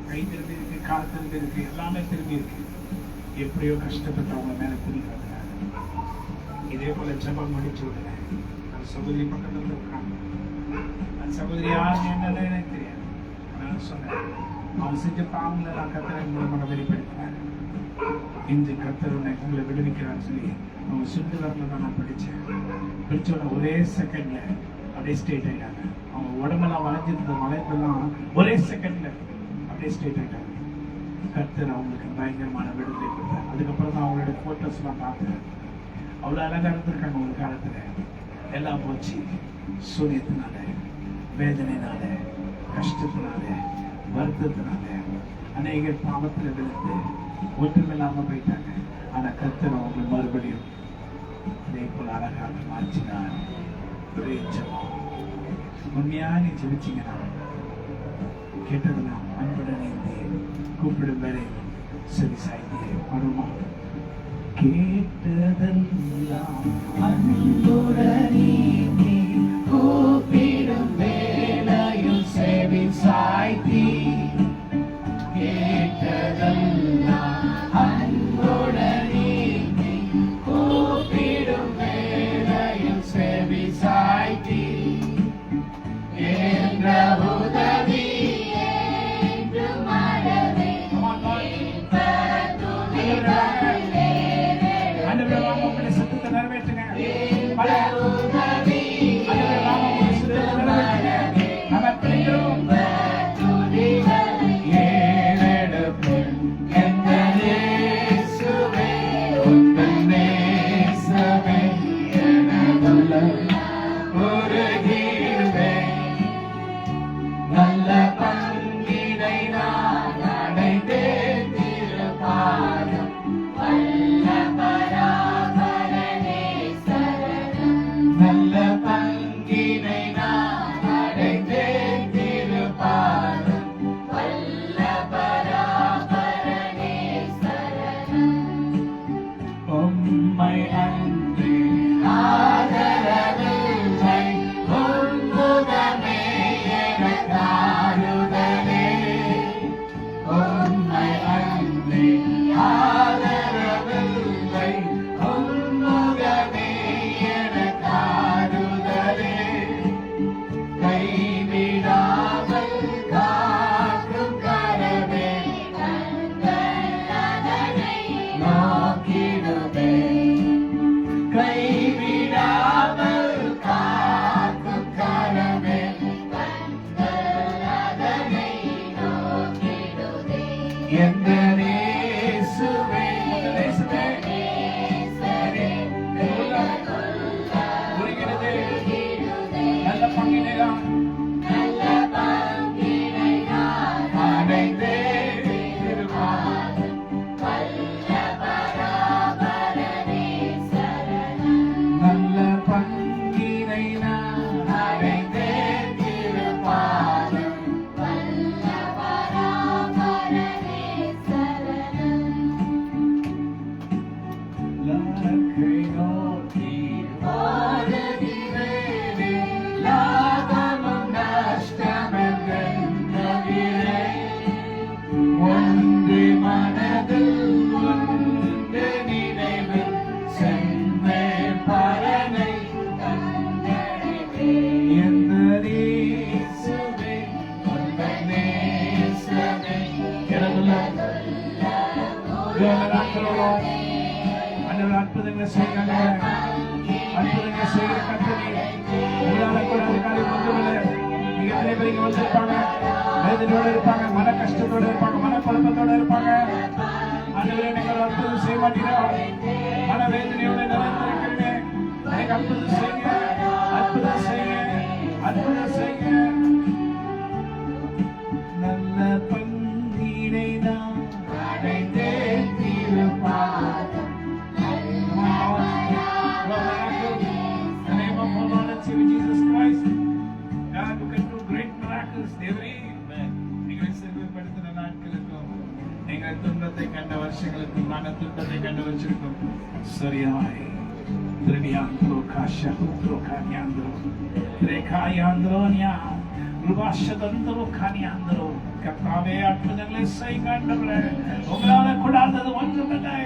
கை திரும்பி இருக்கு, கால் திரும்பி இருக்கு, எல்லாமே திரும்பி இருக்கு. எப்படியோ கஷ்டப்பட்டு அவங்க மேலே குறிக்கிறாங்க. இதே போல ஜபம் முடிச்சு விடுறேன். அந்த சகோதரி பக்கத்தில் இருக்காங்க. அந்த சகோதரி யாருன்னு என்னன்னு எனக்கு தெரியாது. நான் சொன்னேன், அவன் செஞ்ச பாவங்களை நான் கர்த்தரின் மூலமாக வெளிப்படுத்தினேன். இன்று கர்த்தர் உங்களை விடுவிக்கிறான்னு சொல்லி அவங்க சுண்டு வரல தான் நான் படித்தேன். படித்தோட ஒரே செகண்ட்ல அப்படியே ஸ்ட்ரெயிட் ஆயிட்டாங்க. அவங்க உடம்பெல்லாம் வளைஞ்சிருந்த வளைப்பெல்லாம் ஒரே செகண்ட்ல அப்படியே ஸ்ட்ரெயிட் ஆயிட்டாங்க. கர்த்தர் அவங்களுக்கு பயங்கரமான விடுதலை கொடுத்தார். அதுக்கப்புறம் தான் அவங்களுடைய போட்டோஸ்லாம் பார்த்தேன். அவ்வளோ அழகாக இருந்திருக்காங்க. ஒரு காலத்துல எல்லாம் போச்சு. சூரியத்தினால, வேதனைனால, கஷ்டத்தினால, வருத்தத்தினால அநேகர் பாவத்தில் விழுந்து ஒன்றுமில்லாம போயிட்டாங்க. ஆனா கர்த்தர் அவங்க மறுபடியும் அதே போல அழகாக மாற்றினார். ஒரே ஜெபம். உண்மையா நீ ஜெபிச்சீங்கன்னா கேட்டதெல்லாம் அன்புடன் கூப்பிடும் வேலை சரி சாய்ந்தே வருமா? கேட்டதெல்லாம் அன்புடன் கூப்பிடும் வேலையும் செவி சாய்த்தி கேட்டதெல்லாம் அன்புடன் கூப்பிடும் வேலையும் செவி சாய்த்தி என்ற உதவி சத்தத்தை நிறைவேற்றுங்க. நல்ல பங்கினை நான் அடைந்தேன் திருப்பாதம் வல்ல பராபரனே சரணம். நல்ல பங்கினை நான் அடைந்தேன் திருப்பாதம் வல்ல பராபரனே சரணம். உம்மை அன்றி ஆதரவில்லை உன்முகமே எனக்காருதலே. உம்மை அன்றி ஆதரவில்லை உன்முகமே எனக்காருதலே. கைவிடாமல் காக்கும் கரமே நோக்கிடுமே. கைவிடாமல் காக்கும் கரமே எந்த இயேசுவே புரிகிறது. நல்ல பங்கினை நான் அடைந்தேன் திருப்பாதம் வல்ல பராபரனே சரணம். நல்ல பங்கினை நான் அடைந்தேன் திருப்பாதம் வல்ல பராபரனே சரணம். லக்கை நோக்கி ஓடுகிறேனே லாபமும் நஷ்டமென்றறிகிறேன். ஒன்று மனதில் ஒன்று நினைவில் சென்றே பரனை கண்டடைவேன். எந்த நேசுவே உந்த நேசமே எனதுள்ள அற்புதங்களை செய்கிறாங்க. அற்புதங்களை செய்கிற கர்த்தரே, உங்களால கூட அதிகாரி ஒன்றுமில்லை. நீங்க எத்தனை பேர் இங்க வந்திருப்பாங்க, வேதனையோட இருப்பாங்க, மன கஷ்டத்தோட இருப்பாங்க, மன குழப்பத்தோட இருப்பாங்க. ஆண்டவரே, நீங்கள் அற்புதம் செய்ய மாட்டீங்களா? மன வேதனையோட நிறைந்திருக்கிறேன். எனக்கு அற்புதம் செய்யுங்க, அற்புதம் செய்யுங்க, அற்புதம் செய்யுங்க. நல்ல பங்கினை நான் அடைந்தேன் திருப்பாதம். Jesus Christ, God who can do great miracles. தேவரே, நீங்கள் செல்வப்படுத்தின நாட்களுக்கும் நீங்கள் துன்பத்தை கண்ட வருஷங்களுக்கும் நாங்கள் துன்பத்தை கண்ட வச்சிருக்கோம். சரியாய் திரவியாந்திரோ காஷகுத்ரோ கானியாந்திரோ ரேகாயாந்திரோனியா ருபாஷதந்திரோ கானியாந்திரோ. கர்த்தாவே, அற்புதங்களை செய்யுங்க ஆண்டவரே. உங்களால கூடாதது ஒன்றுமில்லை.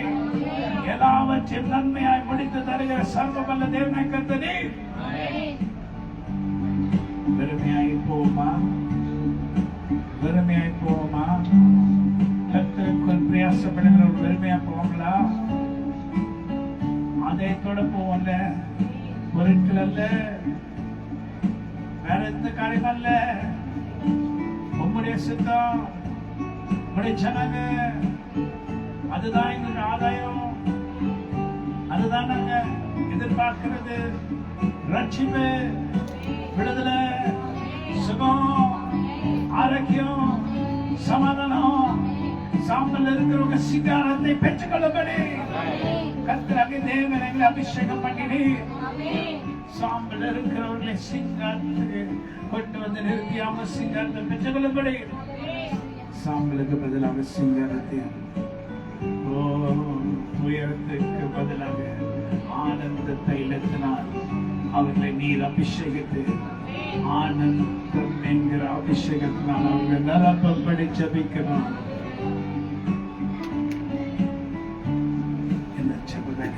எல்லாவற்றையும் நன்மையாய் முடித்து தருகிற சர்வவல்ல தேவனாய் கர்த்தரே, வெறுமையாய் போமா, வெறுமையாய் போமா? கர்த்தருக்குள் பிரயாசப்படுகிற வெறுமையா போவாங்களா? அதை தொட போவல்ல, பொருட்கள் அல்ல, வேற எந்த காரியம் அல்ல. உம்முடைய சித்தம், உம்முடைய ஜனங்க, அதுதான் எங்களுக்கு ஆதாயம், அதுதான் நாங்க எதிர்பார்க்கிறது. ரட்சிப்பு, விடுதலை, சுகம், ஆரோக்கியம், சமாதானம், சாம்பல் இருக்கிறவங்க சிங்காரத்தை பெற்றுக்கொள்ளும்படி கர்த்தராகிய தேவன் எங்களை அபிஷேகம் பண்ணினி. சாம்பல் இருக்கிறவர்களை சிங்காரத்துக்கு கொண்டு வந்து நிறுத்தியாம சிங்காரத்தை பெற்றுக்கொள்ளும்படி சாம்பலுக்கு பதிலாக சிங்காரத்தையும், உயரத்துக்கு பதிலாக ஆனந்த தைலத்தினால் அவர்களை நீர் அபிஷேகித்து ஆனந்தம் என்கிற அபிஷேகத்தினால் அவர்கள் நிரப்பப்படி ஜபிக்கணும். இந்த ஜபங்களை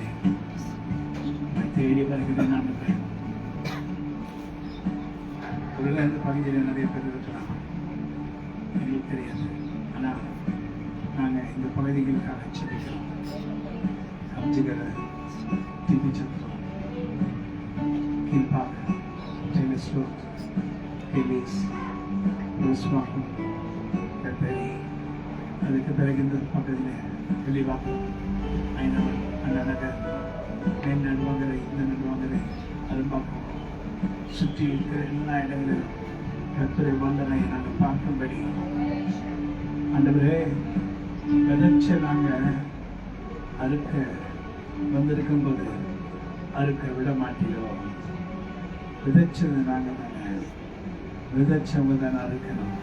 தேடி வருகிறேன். நான் ஒருவேளை இந்த பகுதியில் நிறைய பேர் இருக்கலாம், எங்களுக்கு தெரியாது. ஆனால் நாங்கள் இந்த பகுதிகளுக்காக ஜபிக்கிறோம். அஞ்சுகிற டிவி சத்திரம், கீழ்பாக, டெலிஸ்கோப், ரிலீஸ், ரோஸ்வாக்கம், கத்தரி, அதுக்கு பிறகு இந்த பக்கத்தில் வெளிவாக்கம், ஐநவர், அண்ணநகர், மேல் நடுவாங்கரை, இந்த நடுவாங்கரை, அரும்பாக்கம், சுற்றி இருக்கிற எல்லா இடங்களிலும் கர்த்தரை வல்லமை நாங்கள் பார்க்கும்படி ஆண்டவரே விதைச்ச நாங்கள் அறுக்க வந்திருக்கும் போது அறுக்க விட மாட்டோம். விதைச்சது நாங்கள் தானே, விதைச்சவங்க தானே அறுக்கணும்.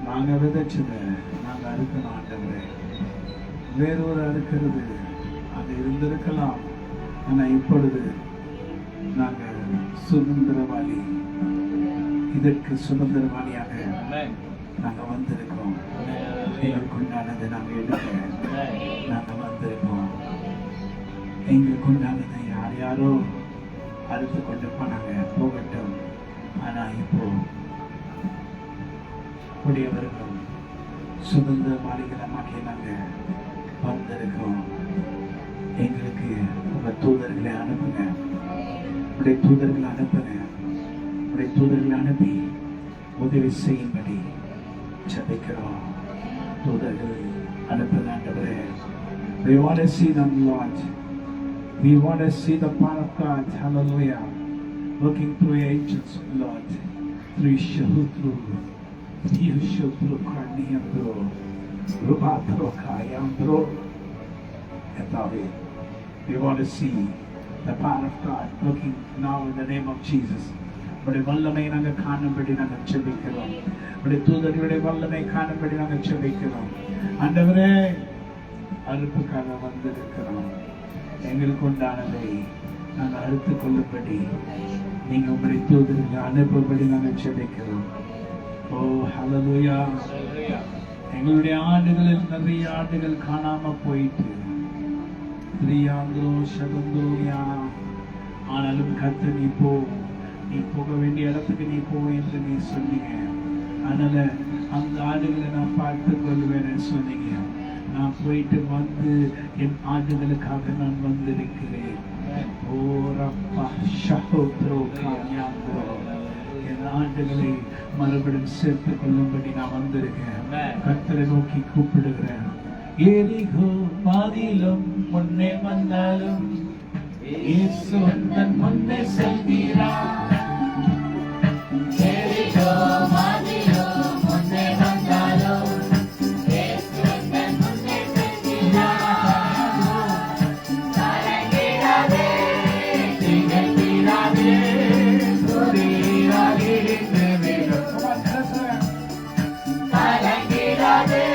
நாங்கள் விதைச்சதை நாங்கள் அறுக்கணும். ஆண்டவரே வேறொரு அறுக்கிறது அது இருந்திருக்கலாம், ஆனால் இப்பொழுது நாங்கள் சுதந்திரவாளி, இதற்கு சுதந்திரவாளியாக நாங்கள் வந்திருக்கோம். எங்களுக்கு உண்டானதை நாங்கள் எடுக்க நாங்கள் வந்திருக்கோம். எங்களுக்கு உண்டானதை யார் யாரோ அறுத்து கொண்டு போனாங்க, போகட்டும். ஆனால் இப்போ கூடியவர்களும் சுதந்திரவாளிகளமாக நாங்கள் வந்திருக்கோம். எங்களுக்கு உங்கள் தூதர்களை அனுப்புங்க, உடைய தூதர்களை அனுப்புங்க, உடைய தூதர்களை அனுப்பி உதவி செய்யும்படி ஜெபிக்கிறோம். தூதர்கள் அனுப்புங்க ஆண்டவரே. We want to see them, Lord. We want to see the power of God. Hallelujah. Working through angels, Lord. Through Shahutru, Yushutru, Karniyandro, Rubatro, Kayandro. We want to see the power of God working now in the name of Jesus. உடைய வல்லமை நாங்கள் காணும்படி நாங்கள் ஜெபிக்கிறோம். உடைய தூதர்களுடைய வல்லமை காணும்படி நாங்கள் ஜெபிக்கிறோம். ஆண்டவரே அறுப்புக்காக வந்திருக்கிறோம். எங்களுக்கு உண்டானதை நாங்கள் அறுத்து கொள்ளும்படி நீங்கள் உங்களுடைய தூதர்களை அனுப்பும்படி நாங்கள் ஜெபிக்கிறோம். ஓ ஹல்லேலூயா. எங்களுடைய ஆண்டுகளில் நிறைய ஆண்டுகள் காணாம போயிட்டு ஆனாலும் கர்த்தர் நீ போக வேண்டிய இடத்துக்கு நீ போ என்று நீ சொன்னீங்க. அதனால அந்த ஆடுகளை நான் பார்த்து கொள்வேன்னு சொன்னீங்க. நான் போயிட்டு வந்து என் ஆடுகளுக்காக நான் வந்திருக்கிறேன். என் ஆடுகளை மறுபடியும் சேர்த்து கொள்ளும்படி நான் வந்திருக்கேன். கர்த்தரை நோக்கி கூப்பிடுகிறேன். எரிகோ மாதிலும் முன்னே வந்தாலும் இயேசு தன் முன்னே செல்கிறார். எரிகோ மாதிலும் முன்னே வந்தாலும் இயேசு தன் முன்னே செல்கிறார். கலங்கிடாதே, திகைத்திடாதே, துதியாதே நின்றுவிடும். கலங்கிடாதே,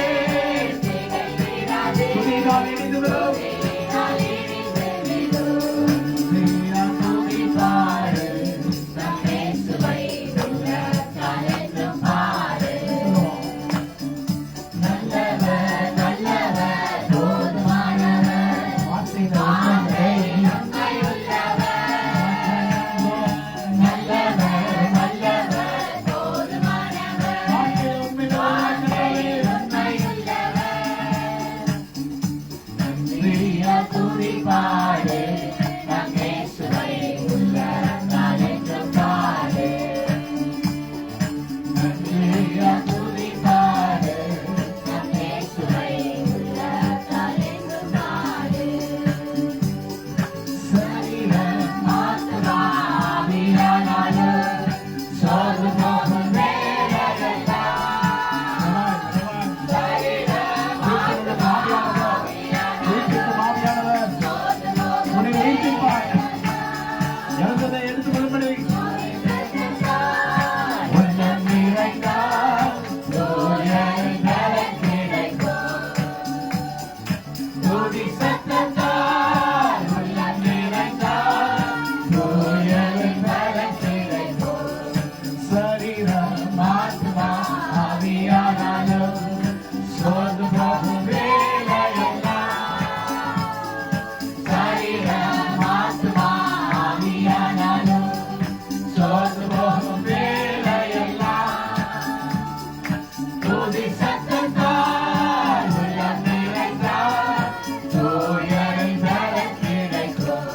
துதி சத்தத்தால் உள்ளம் நிறைந்தால் தூயரின் பலன் கிடைக்கும்.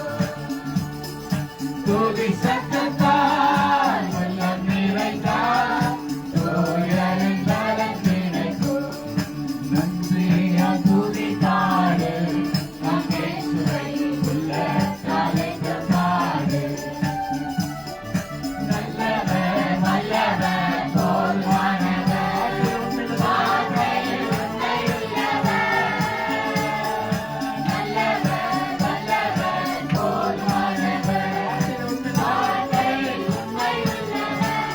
துதி சத்தத்தால் உள்ளம் நிறைந்தால் தூயரின் பலன் கிடைக்கும். நன்றியால் துதி பாடு நம் இயேசுவை உள்ளத்தால் என்று பாடு. நல்லவர் வல்லவர் போல்வானவர் வாழ்க்கையில் உண்மையுள்ளவர். நல்லவர் வல்லவர் போல்வானவர் வாழ்க்கையில் உண்மையுள்ளவர்.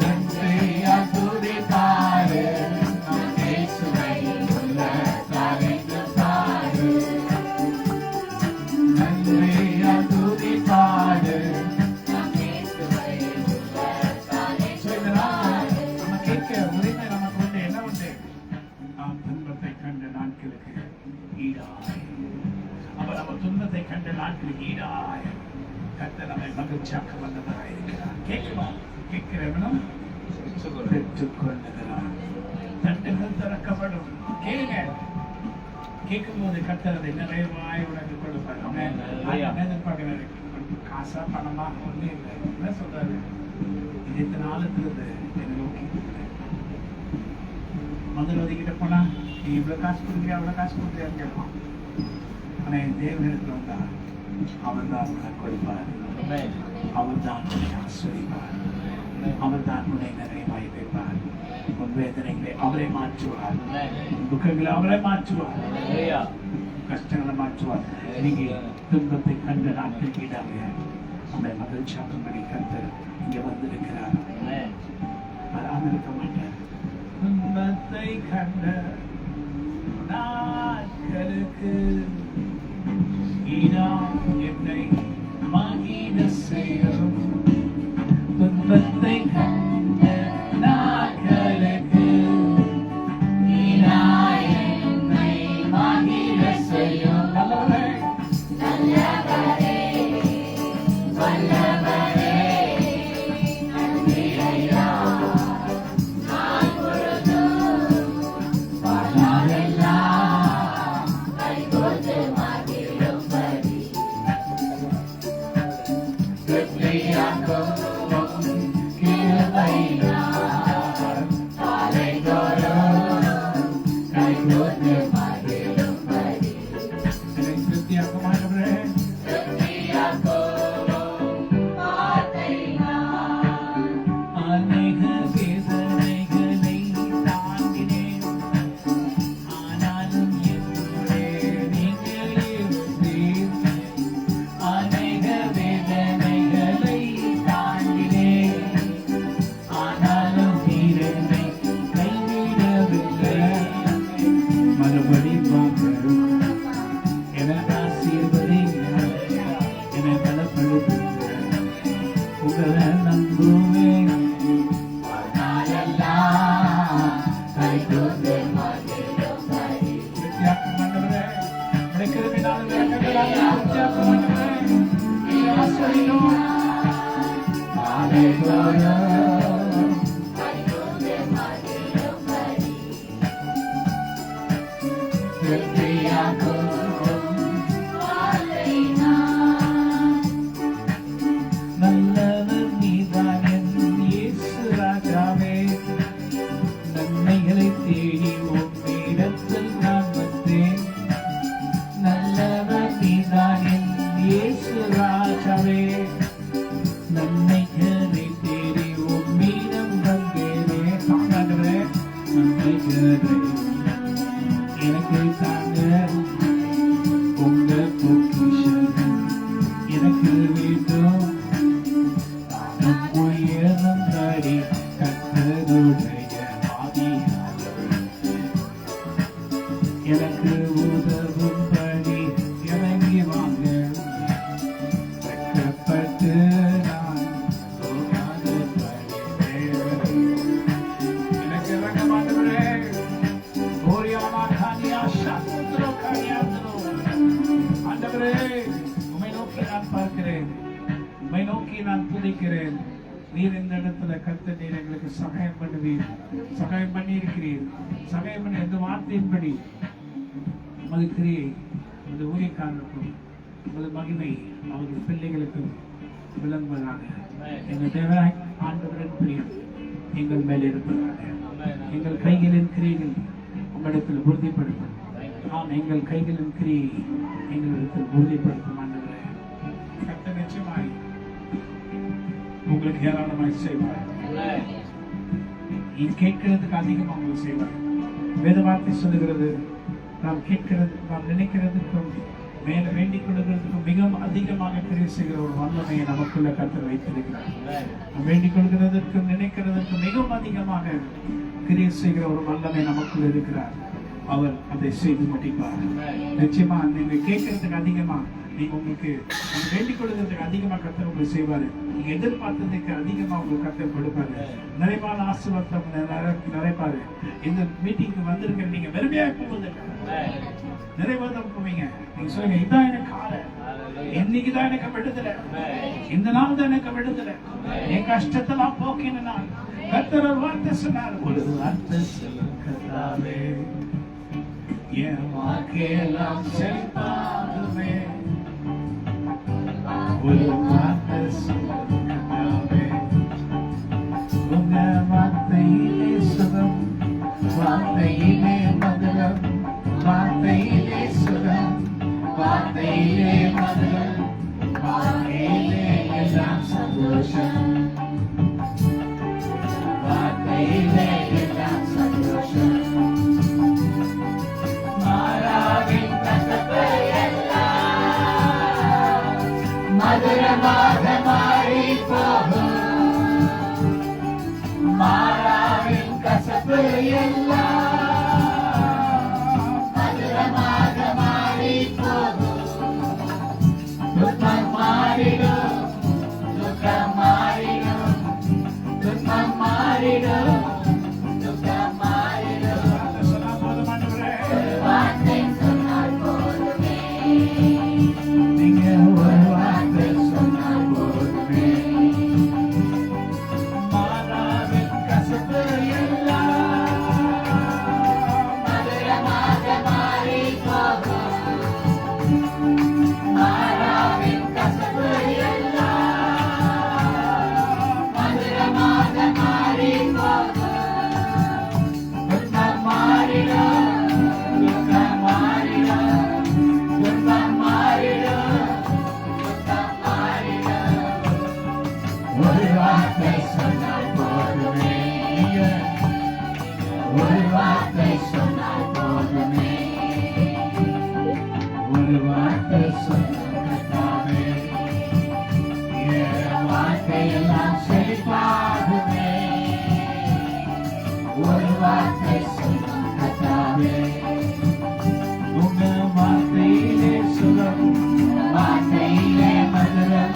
நன்றியால் துதி பாடு நம் இயேசுவை உள்ளத்தால் என்று பாடு. நன்றியால் துதி பாடு நம் இயேசுவை உள்ளத்தால் என்று பாடு. நம்ம கேட்க உரிமை நமக்கு உண்டு. என்ன உண்டு? நாம் துன்பத்தை கண்ட நாட்களுக்கு ஈடாய், அப்ப நம்ம துன்பத்தை கண்ட நாட்களுக்கு ஈடாய் கர்த்தர் நம்மை மகிழ்ச்சியாக்க வல்லவராய் இருக்கிறார். கேட்கணும், கேட்கிறவனும் பெற்றுக்கொள்ளுகிறான். தட்டுகள் திறக்கப்படும். கேளுங்க. கேட்கும்போது கர்த்தர் அதை நிறைவாய் உனக்கு கொடுப்பார். அவன் எதிர்பார்க்கிறாரு, காசா பணமா ஒன்றும் இல்லை. என்ன சொல்றாரு? இது இத்தனை ஆழத்திலிருந்து என்னை நோக்கி மதுரவதி கிட்ட போனா நீ இவ்வளவு காசு கொடுக்குறியா அவ்வளவு காசு கொடுக்குறியான்னு கேட்பான். ஆனா என் தேவனிடத்துல வந்தா அவர் தான் உனக்கு கொடுப்பார். அவர் தான் உன்னை ஆஸ்வதிப்பார். அவர் தான் உன்னை நிறைவாய் வைப்பார். உன் வேதனைகளை அவரை மாற்றுவார். துக்கங்களை அவரை மாற்றுவார். கஷ்டங்களை மாற்றுவார். நீங்க துன்பத்தை கண்ட நாட்கள் ஈடாக நம்மை மகிழ்ச்சியாக்கும்படி கர்த்தர் இங்க வந்திருக்கிறார். வராமல் இருக்க மாட்டார். துன்பத்தை கண்ட நாட்களுக்கு ஈடா என்னை மகிழ செய்யும். துன்பத்தை கண்ட நாட்களுக்கு ஈடா என்னை மகிழ செய்யும். நல்லவரே வல்லவரே நன்றியையா நான் பொழுதும் வாழ்நாளெல்லாம் கைகோர்த்து மகிழும்படி திருப்தியாக்கும் கிருபையினால் காலைதோறும் கைகோர்த்து மகிழும்படி. என்னை திருப்தியாக்கும் ஆண்டவரே, அநேக வேதனைகளை தாங்கினேன். ஆனாலும் என்னுடைய நீங்கள் இருந்தீர்கள். அநேக வேதனைகளை தாங்கினேன். ஆனாலும் நீர் என்னை கைவிடவில்லை. மறுபடி பார்க்கிறோம். எனக்கு ஆசீர்வதிங்க, என்னை பலப்படுத்துங்க. உங்களை நம்புவேன். வாழ்நாளெல்லாம் கைகோர்த்து மகிழும்படி. வித்தியாசம் ஆண்டவரே, உம்முடைய கிருபையினால் இரக்கங்களால் வித்தியாசம் ஆண்டவரே, நீர் ஆசீர்வதியும். காலைதோறும் கைகோர்த்து மகிழும்படி திருப்தியாக்கும். நல்லவர் நீதான் என் இயேசு ராஜாவே. நன்மைகளை தேடி உம்மிடத்தில் நான் வந்தேன். நல்லவர் நீதான் என் இயேசு ராஜாவே. நன்மைகளை தேடி உம்மிடம் வந்தேனே. ஆண்டவரே, நன்மைகளை எனக்கு தாங்க. உங்க பொக்கிஷம் எனக்கு வேண்டும். உயர்ந்தடி கர்த்தருடைய ஆவியானவர் எனக்கு உதவும்படி இறங்கி வாங்க. வெட்கப்பட்டு நான் போகாதபடி தேவரே எனக்கு இறங்க மாட்டவரே. ஓரியாமா கானியா சாஸ்திரோ கானியாத்திரோ. ஆண்டவரே, உம்மை நோக்கி நான் பார்க்கிறேன். உம்மை நோக்கி நான் துதிக்கிறேன். நீர் இந்த இடத்துல கர்த்தர் நீர் எங்களுக்கு சகாயம் பண்ணுவீர், சகாயம் பண்ணி இருக்கிறீர். சகாயம் பண்ண எந்த வார்த்தையின்படி உமது கிரியை உமது ஊழியக்காரருக்கும் உமது மகிமை அவர்கள் பிள்ளைகளுக்கும் விளங்குவதாக. எங்கள் தேவனாய் ஆண்டவரின் பிரியம் எங்கள் மேல் இருப்பதாக. எங்கள் கைகளின் கிரியைகள் உங்களிடத்தில் உறுதிப்படுத்தும். எங்கள் கைகளின் கிரியை எங்களிடத்தில் உறுதிப்படுத்தும். ஆண்டவரே, கர்த்தர் நிச்சயமாய் உங்களுக்கு ஏராளமாய் செய்வார். கேட்கிறதுக்கு அதிகமாக உங்களுக்கு செய்வார். வேத வார்த்தை சொல்லுகிறது, நாம் கேட்கிறது, நாம் நினைக்கிறதுக்கும் மேல வேண்டிக் கொள்கிறதுக்கும் மிகவும் அதிகமாக கிரியை செய்கிற ஒரு வல்லமையை நமக்குள்ள கர்த்தர் வைத்திருக்கிறார். நாம் வேண்டிக் கொள்கிறதற்கும் நினைக்கிறதற்கும் மிகவும் அதிகமாக கிரியை செய்கிற ஒரு வல்லமை நமக்குள்ள இருக்கிறார். அவர் அதை செய்து முடிப்பார். நிச்சயமா நீங்க கேட்கறதுக்கு அதிகமா, நீங்க உங்களுக்கு வேண்டிக் கொள்கிறதுக்கு அதிகமா கர்த்தர் உங்களுக்கு செய்வாரு. நீங்க எதிர்பார்த்ததுக்கு அதிகமா உங்களுக்கு கர்த்தர் கொடுப்பாரு. நிறைவான ஆசீர்வாதம் நிறைப்பாரு. இந்த மீட்டிங்க்கு வந்திருக்க நீங்க வெறுமையா போவதில்லை, நிறைவாதம் போவீங்க. நீங்க சொல்லுங்க, இதான் எனக்கு காலை, இன்னைக்குதான் எனக்கு விடுதலை, இந்த நாள் தான் எனக்கு விடுதலை, என் கஷ்டத்தெல்லாம் போக்கின நாள். கர்த்தர் ஒரு வார்த்தை சொன்னார், ஒரு வார்த்தை சொல்லுங்க, என் வாழ்க்கையெல்லாம் செழிப்பாகுமே. ஒரு வார்த்தை சொல்லுங்க, உங்க வார்த்தையிலே சுகம், வார்த்தையிலே மதுரம், வார்த்தையிலே சுகம், வார்த்தையிலே மதுரம், வார்த்தையிலே எல்லாம் சந்தோஷம், வார்த்தையிலே எல்லாம் சந்தோஷம். மதுரமாக மாறி போகும், மாறாவின் கசப்பு எல்லாம் மதுரமாக மாறி போகும். துன்பம் மாறிடும், துக்கம் மாறிடும், துன்பம் மாறிடும், துக்கம் மாறிடும். வார்த்தை சொன்னால் போதுமே, நீங்க ஒரு வார்த்தை சொன்னால் போதுமே. மாறாவின் கசப்பு எல்லாம் மதுரமாக மாறி போகும், மாறாவின் கசப்பு எல்லாம் மதுரமாக மாறி போகும். துன்பம் மாறிடும், துக்கம் மாறிடும், துன்பம் மாறிடும், துக்கம் மாறிடும். ஒரு வார்த்தை சொன்னால் போதுமே, ஒரு வார்த்தை சொன்னால் போதுமே, ஒரு வார்த்தை சொன்னாலே என் வாழ்க்கையெல்லாம் செழிப்பாகுமே. ஒரு வார்த்தை சொன்னாலே உங்க வார்த்தையிலே சுகம், வார்த்தையிலே மதுரம்,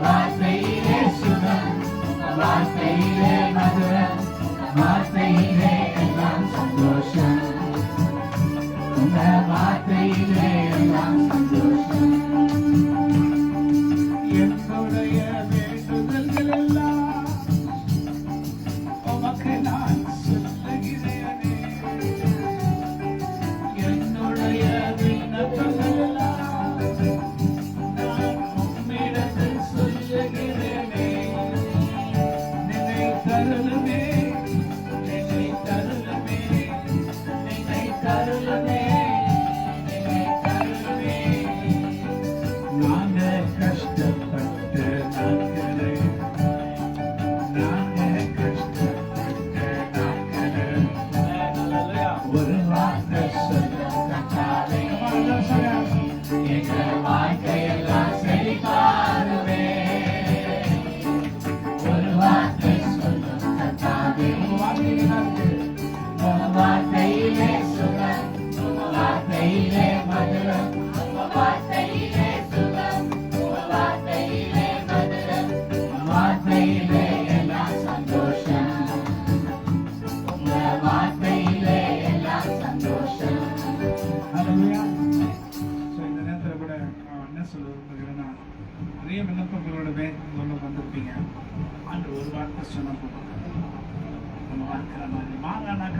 வார்த்தையிலே சுகம், வார்த்தையிலே மதுரம், வார்த்தையிலே எல்லாம் சந்தோஷம், உங்க வார்த்தையிலே எல்லாம் சந்தோஷம். என்னுடைய வேண்டுதல்கள் எல்லாம் உமக்கு நான் சொல்லுகிறேனே.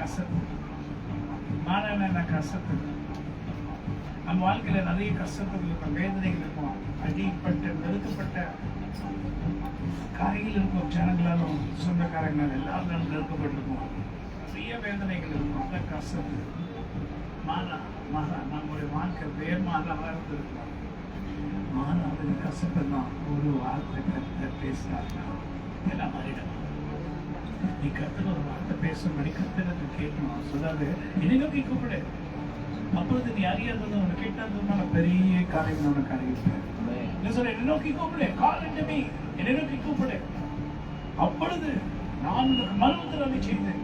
கசப்பு. மாறான கசப்பு. நம்ம வாழ்க்கையில நிறைய கஷ்டங்கள் இருக்கும், வேதனைகள் இருக்கும், அடிப்பட்ட நெருக்கப்பட்ட காரியங்கள் இருக்கும், ஜனங்களாலும் சொந்தக்காரங்களால் எல்லாரும் நெருக்கப்பட்டிருக்கும், நிறைய வேதனைகள் இருக்கும். அந்த கசப்பு மாறா நம்முடைய வாழ்க்கை வேறுமாறாக இருந்திருக்கும். மாறாத கசப்பு தான் ஒரு வார்த்தை கத்த பேசினார்னா எல்லாம் மாறிடும். நீ கத்துல ஒரு வார்த்தை பேசும்படி கத்துறது கேட்கணும். சொல்லாது என்னை நோக்கி கூப்பிடு, அப்பொழுது நீ அறியாதது உனக்கு கேட்டதுமான பெரிய காரியம் உனக்கு அறிவிப்பேன். என்னை நோக்கி கூப்பிடு, காலண்டமே என்னை நோக்கி கூப்பிடு, அப்பொழுது நான் உனக்கு மறுபடியும் செய்தேன்.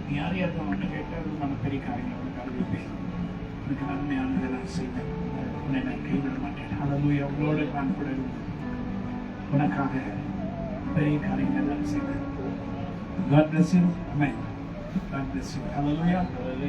நீ அறியாத உனக்கு கேட்டதுமான பெரிய காரியம் உனக்கு அறிவிப்பேன். உனக்கு நன்மையானதை நான் செய்தேன், உன்னை நான் கைவிட மாட்டேன். அதாவது அவங்களோட நான் கூட உனக்காக பெரிய காரியங்கள் நான் செய்தேன். God bless you. Amen. God bless you. Hallelujah.